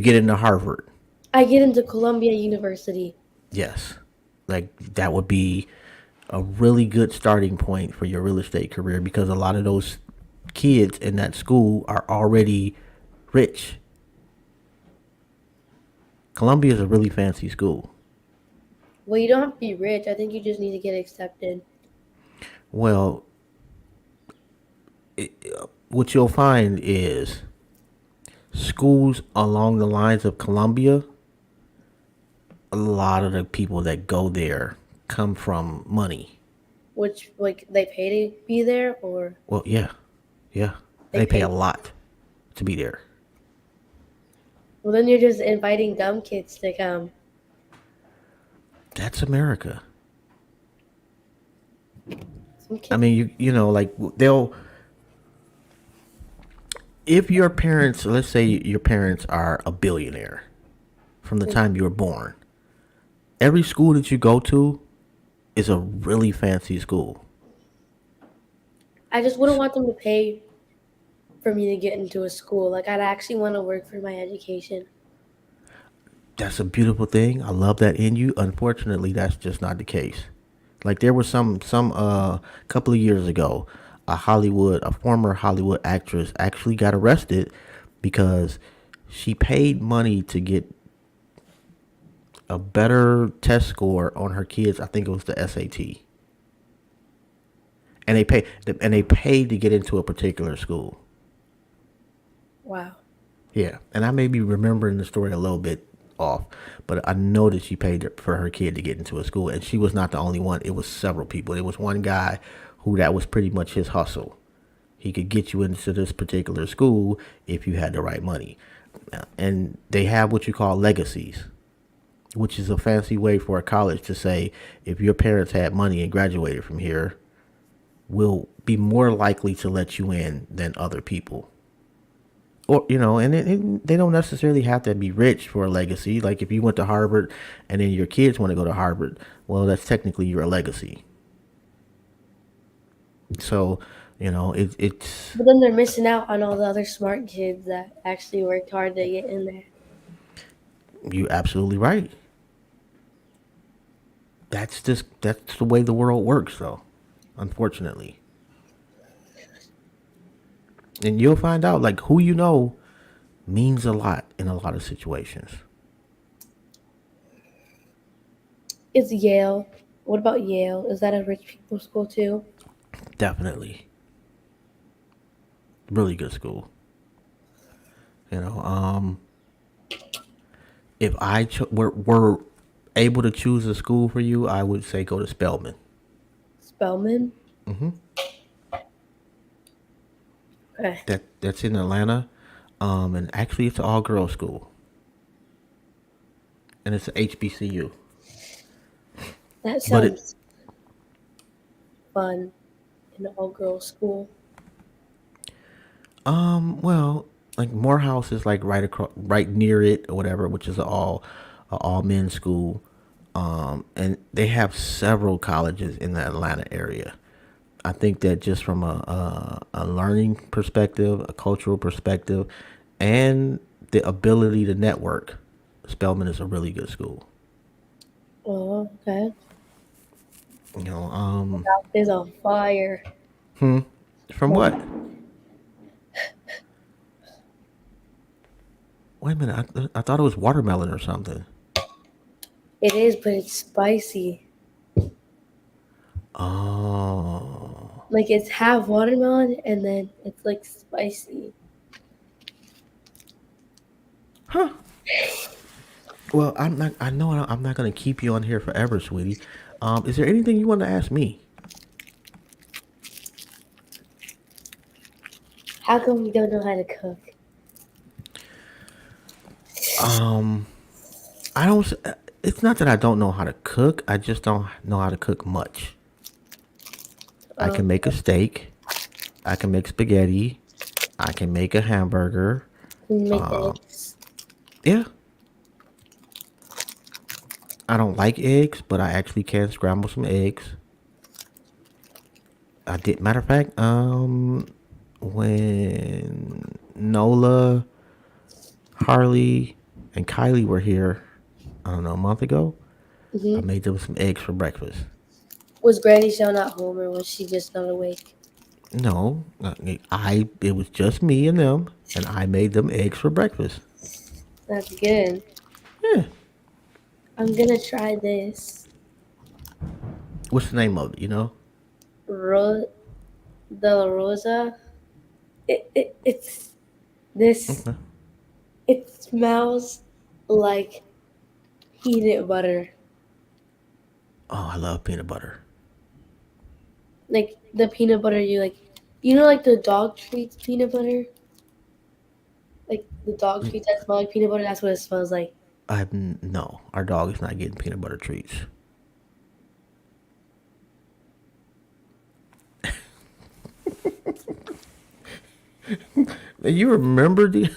get into Harvard, I get into Columbia University, yes, like that would be a really good starting point for your real estate career because a lot of those kids in that school are already rich. Columbia is a really fancy school. well, you don't have to be rich. I think you just need to get accepted. Well, what you'll find is schools along the lines of Columbia, a lot of the people that go there come from money. Which like they pay to be there, or Well, yeah, yeah. they They pay a pay. lot to be there. Well, then you're just inviting dumb kids to come. That's America. Some I kids. mean, you know, like they'll if your parents, let's say your parents are a billionaire from the time you were born, every school that you go to is a really fancy school. I just wouldn't want them to pay for me to get into a school. Like I'd actually want to work for my education. That's a beautiful thing. I love that in you. Unfortunately, that's just not the case. Like there was some couple of years ago, a former Hollywood actress actually got arrested because she paid money to get a better test score on her kids. I think it was the SAT. And they paid to get into a particular school. Wow. Yeah, and I may be remembering the story a little bit off, but I know that she paid for her kid to get into a school, and she was not the only one. It was several people. It was one guy who that was pretty much his hustle. He could get you into this particular school if you had the right money, and they have what you call legacies, which is a fancy way for a college to say if your parents had money and graduated from here, we'll be more likely to let you in than other people. Or and they don't necessarily have to be rich for a legacy. Like if you went to Harvard and then your kids want to go to Harvard, well, that's technically your legacy. So it's But then they're missing out on all the other smart kids that actually worked hard to get in there. you absolutely right. That's the way the world works, though. Unfortunately, and you'll find out like who you know means a lot in a lot of situations. It's Yale. What about Yale? Is that a rich people school too? Definitely, really good school. You know, if were able to choose a school for you, I would say go to Spelman. Spelman? Hmm. Okay. That's in Atlanta, and actually it's an all girls school, and it's a HBCU. That But it sounds fun in an all girls school? Well, like Morehouse is like right across, right near it or whatever, which is a all men's school. And they have several colleges in the Atlanta area. I think that just from a learning perspective, a cultural perspective, and the ability to network, Spelman is a really good school. Oh, okay. You know, That is a fire. from what? Wait a minute, I thought it was watermelon or something. It is, but it's spicy. Oh, Like it's half watermelon and then it's like spicy. huh. Well, I'm not. I know I'm not gonna keep you on here forever, sweetie. Is there anything you want to ask me? How come you don't know how to cook? Um, I don't. It's not that I don't know how to cook. I just don't know how to cook much. I Um, can make a steak. I can make spaghetti. I can make a hamburger. can you make eggs? Yeah, I don't like eggs, but I actually can scramble some eggs. I did. Matter of fact, when Nola, Harley, and Kylie were here, I don't know, a month ago, I Hmm. made them some eggs for breakfast. Was Granny still not home or was she just not awake? No, I it was just me and them, and I made them eggs for breakfast. That's good. Yeah. I'm gonna try this. What's the name of it? You know? Ro- de la Rosa. It's this. Okay. It smells like peanut butter. Oh, I love peanut butter. Like the peanut butter you like. You know, like the dog treats peanut butter. Like the dog treats that smell like peanut butter. That's what it smells like. No, our dog is not getting peanut butter treats. You remember the?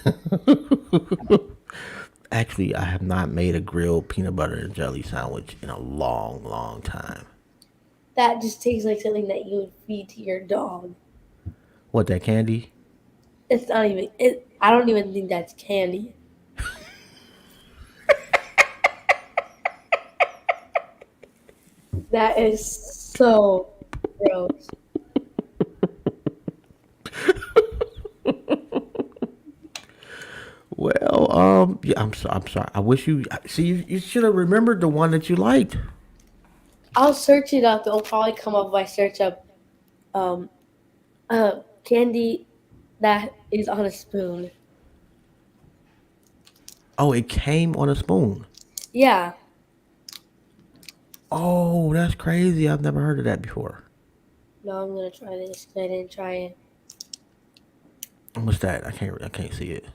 Actually, I have not made a grilled peanut butter and jelly sandwich in a long, long time. That just tastes like something that you would feed to your dog. What, that candy? It's not even. It. I don't even think that's candy. That is so gross. Well, yeah, I'm sorry. I wish you see. You should have remembered the one that you liked. I'll search it up. It'll probably come up if I search up um candy that is on a spoon. Oh, it came on a spoon. Yeah. Oh, that's crazy. I've never heard of that before. No, I'm gonna try this 'cause I didn't try it. What's that? I can't see it.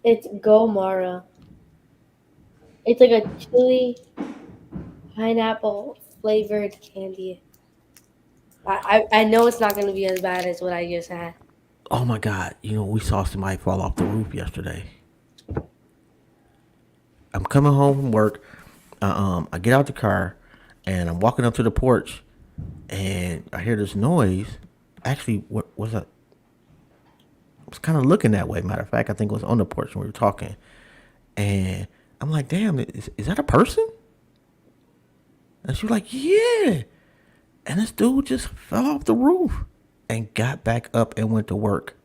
It's Gomara. It's like a chili pineapple flavored candy. I know it's not gonna be as bad as what I just had. Oh my God! You know, we saw somebody fall off the roof yesterday. I'm coming home from work. I get out the car, and I'm walking up to the porch, and I hear this noise. Actually, what was that? I was kind of looking that way. Matter of fact, I think it was on the porch when we were talking, and I'm like, "Damn, is that a person?" And she was like, "Yeah." And this dude just fell off the roof and got back up and went to work.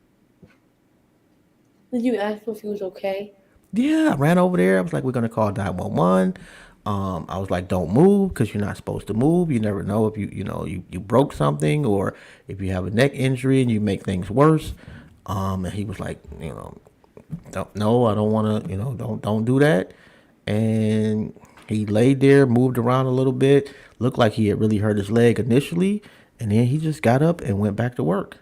Did you ask him if he was okay? Yeah, I ran over there. I was like, we're gonna call 911. I was like, don't move because you're not supposed to move. You never know if you broke something or if you have a neck injury and you make things worse. And he was like, don't, no, I don't want to, don't do that. And he laid there, moved around a little bit, looked like he had really hurt his leg initially, and then he just got up and went back to work.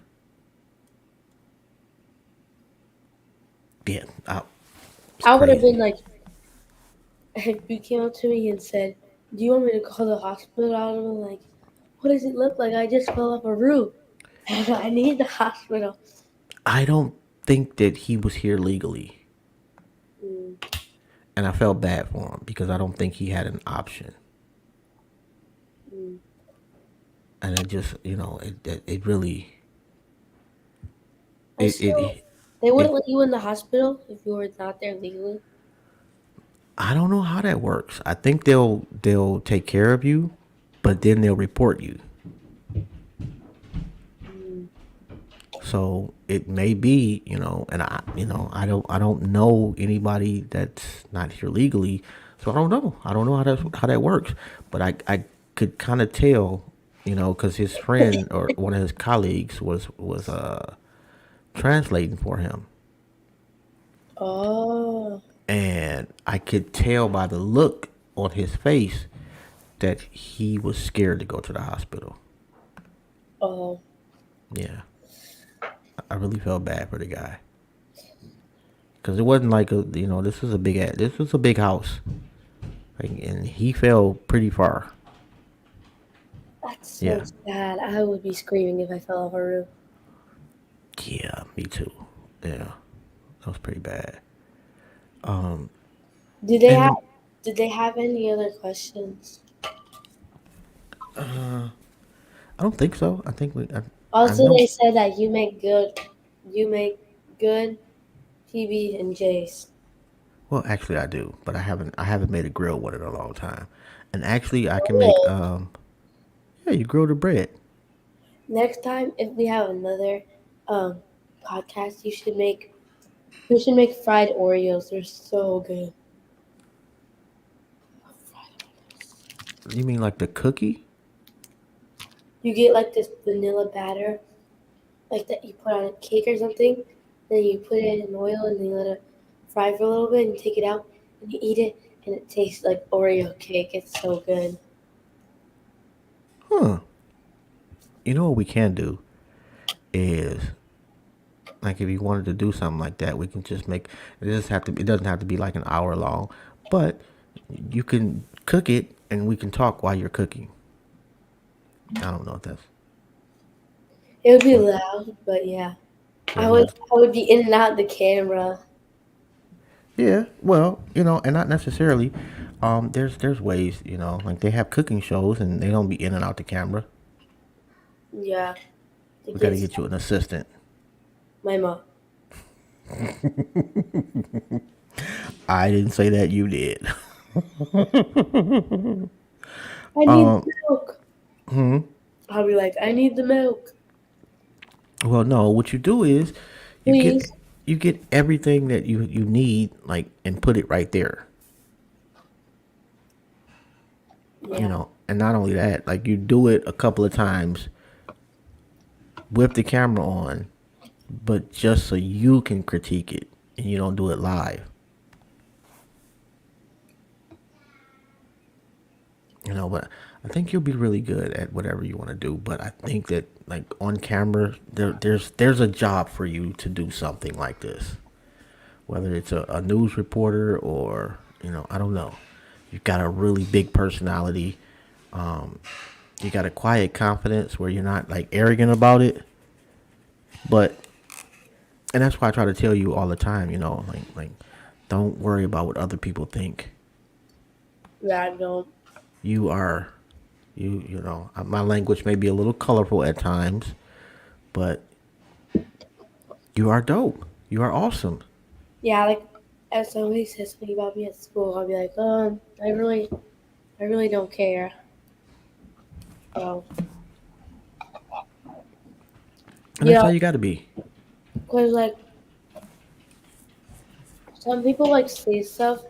Yeah, it's I would have been crazy. like, if you came up to me and said, "Do you want me to call the hospital?" I would have been like, What does it look like? I just fell off a roof. And I need the hospital. I don't think that he was here legally. Mm, And I felt bad for him because I don't think he had an option. mm. And it just, it really, I it, still, it, they wouldn't it, let you in the hospital if you were not there legally. I don't know how that works. I think they'll take care of you, but then they'll report you. Mm. So it may be, and I don't know anybody that's not here legally, so I don't know. I don't know how that works, but I could kind of tell, because his friend or one of his colleagues was translating for him, Oh, and I could tell by the look on his face that he was scared to go to the hospital. oh, Yeah, I really felt bad for the guy because it wasn't like this was a big house, like, and he fell pretty far. that's so Yeah, sad. I would be screaming if I fell off a roof. yeah, me too. Yeah, that was pretty bad. Do they And have? then, Did they have any other questions? I don't think so. I think I Also, know. they said that you make good PB and J's. Well, actually, I do, but I haven't made a grill one in a long time. And actually, I can make Oh. yeah, you grill the bread. Next time, if we have another um podcast, you should make fried Oreos. They're so good. You mean like the cookie? You get like this vanilla batter, like that you put on a cake or something. Then you put it in oil and then you let it fry for a little bit and you take it out and you eat it and it tastes like Oreo cake. It's so good. Huh. You know what we can do is, like, if you wanted to do something like that, we can just make it doesn't have to be like an hour long, but you can cook it and we can talk while you're cooking. I don't know if that's It would be what. loud, but yeah. Yeah, I you would just I would be in and out the camera. yeah. Well, and not necessarily. There's ways, like they have cooking shows and they don't be in and out the camera. Yeah, the We got to kids. get you an assistant. My mom. I didn't say that, you did. I need Um, the milk. I'll be like, I need the milk, well, no. What you do is you get please. you get everything that you need, like, and put it right there. Yeah. And not only that, like, you do it a couple of times with the camera on, but just so you can critique it and you don't do it live. But I think you'll be really good at whatever you want to do. But I think that, like, on camera, there's a job for you to do something like this, whether it's a news reporter or, I don't know. You've got a really big personality. Um, you got a quiet confidence where you're not, like, arrogant about it. But and that's why I try to tell you all the time, like, don't worry about what other people think. Yeah, I don't. You are my language may be a little colorful at times, but you are dope. You are awesome. Yeah, like if somebody says something about me at school, I'll be like, I really don't care. So, And that's how you got to be. cause like some people like say stuff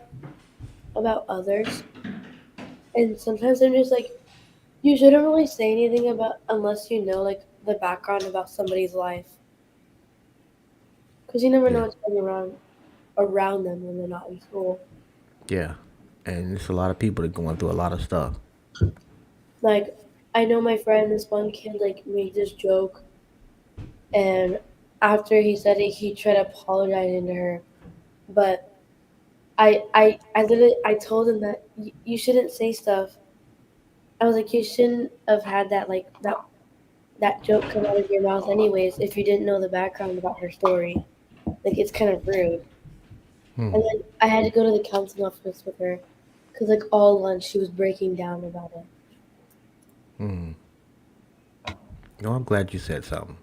about others, and sometimes I'm just like, you shouldn't really say anything about unless you know like the background about somebody's life, cause you never know Yeah. what's going around them when they're not in school. Yeah. And it's a lot of people that going through a lot of stuff. Like, I know my friend, this one kid, like made this joke, and after he said it, he tried apologizing to her, but I literally I told him that you shouldn't say stuff I was like, you shouldn't have had that joke come out of your mouth anyways if you didn't know the background about her story. Like, it's kind of rude. Hmm. And then I had to go to the counseling office with her because, like, all lunch she was breaking down about it. Hmm. No, I'm glad you said something.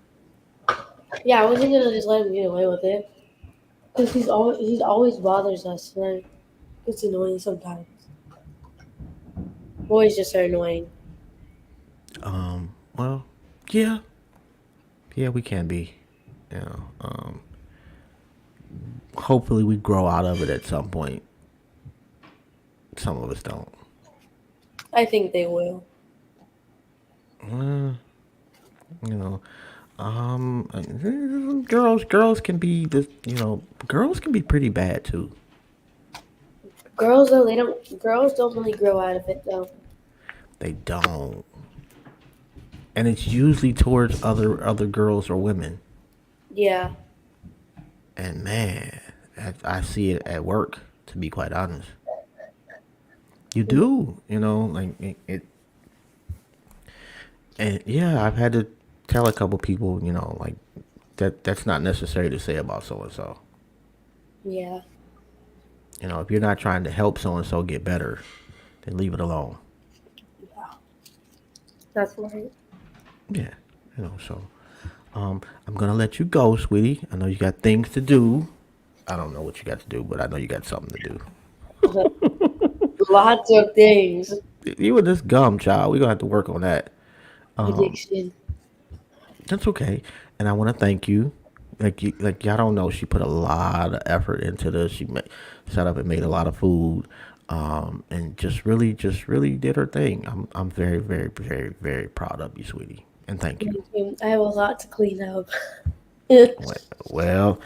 Yeah, I wasn't gonna just let him get away with it because he's always bothers us, and it's annoying sometimes. Boys just are annoying. Well, yeah, yeah, we can be. You know, hopefully we grow out of it at some point. Some of us don't. I think they will. Uh, you know, girls can be this. Girls can be pretty bad too. Girls though, they don't. Girls don't really grow out of it though. They don't, and it's usually towards other girls or women. Yeah. And man, I see it at work. To be quite honest, you do. Like it. And yeah, I've had to tell a couple people, like that's not necessary to say about so and so. Yeah. If you're not trying to help so and so get better, then leave it alone. Yeah. That's right. Yeah, so I'm gonna let you go, sweetie. I know you got things to do. I don't know what you got to do, but I know you got something to do. Lots of things. You and this gum, child, we're gonna have to work on that. Addiction. That's okay. And I want to thank you. Like y'all don't know, she put a lot of effort into this. She set up and made a lot of food, and just really did her thing. I'm very, very, very, very proud of you, sweetie, and thank you. I have a lot to clean up. Well,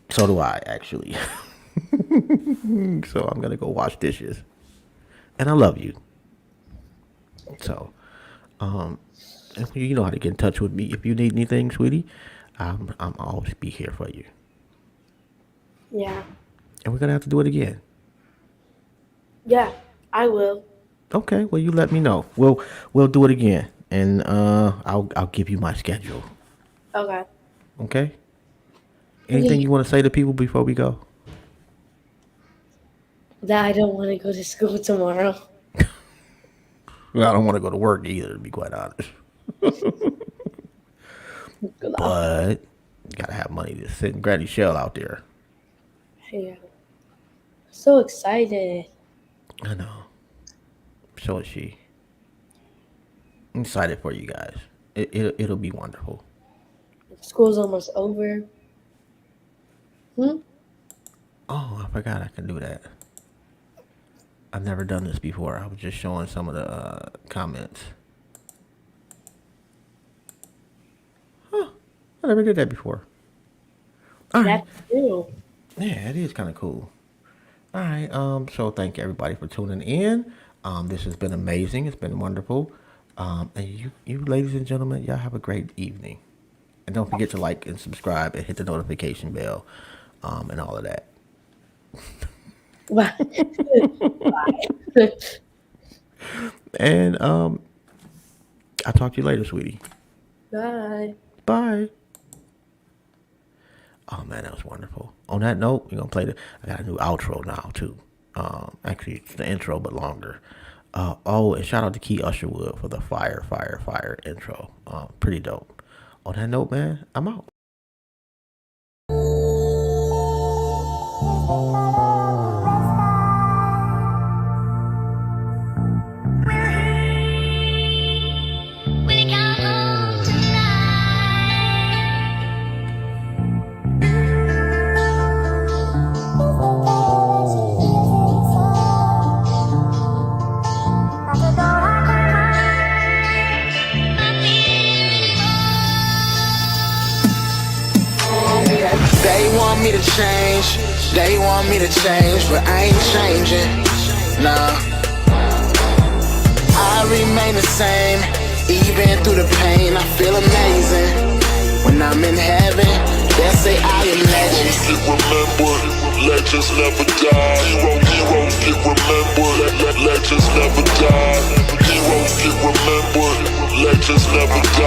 so do I actually. So I'm gonna go wash dishes, and I love you. So, and you know how to get in touch with me if you need anything, sweetie. I'm always be here for you. Yeah. And we're gonna have to do it again. Yeah, I will. Okay, well you let me know. We'll do it again, and I'll give you my schedule. Okay. Okay. Anything you want to say to people before we go? That I don't want to go to school tomorrow. Well, I don't want to go to work either, to be quite honest. But you gotta have money to sit and Granny Shell out there. Yeah. So excited. I know. So is she. I'm excited for you guys. It'll be wonderful. School's almost over. Oh, I forgot I can do that. I've never done this before. I was just showing some of the comments. Huh. I never did that before. All right. That's true. Yeah, it is kind of cool. All right. So thank you everybody for tuning in. This has been amazing. It's been wonderful. And you ladies and gentlemen, y'all have a great evening. And don't forget to like and subscribe and hit the notification bell, and all of that. Bye. And I'll talk to you later, sweetie. Bye. Bye. Oh man, that was wonderful. On that note, we're gonna play I got a new outro now too. Actually it's the intro but longer. And shout out to Key Usherwood for the fire intro. Pretty dope. On that note, man, I'm out. They want me to change, they want me to change, but I ain't changing, nah. I remain the same, even through the pain, I feel amazing. When I'm in heaven, they'll say I am legend. legends never die. Heroes get remembered. Legends never die. Heroes get remembered. Legends never die.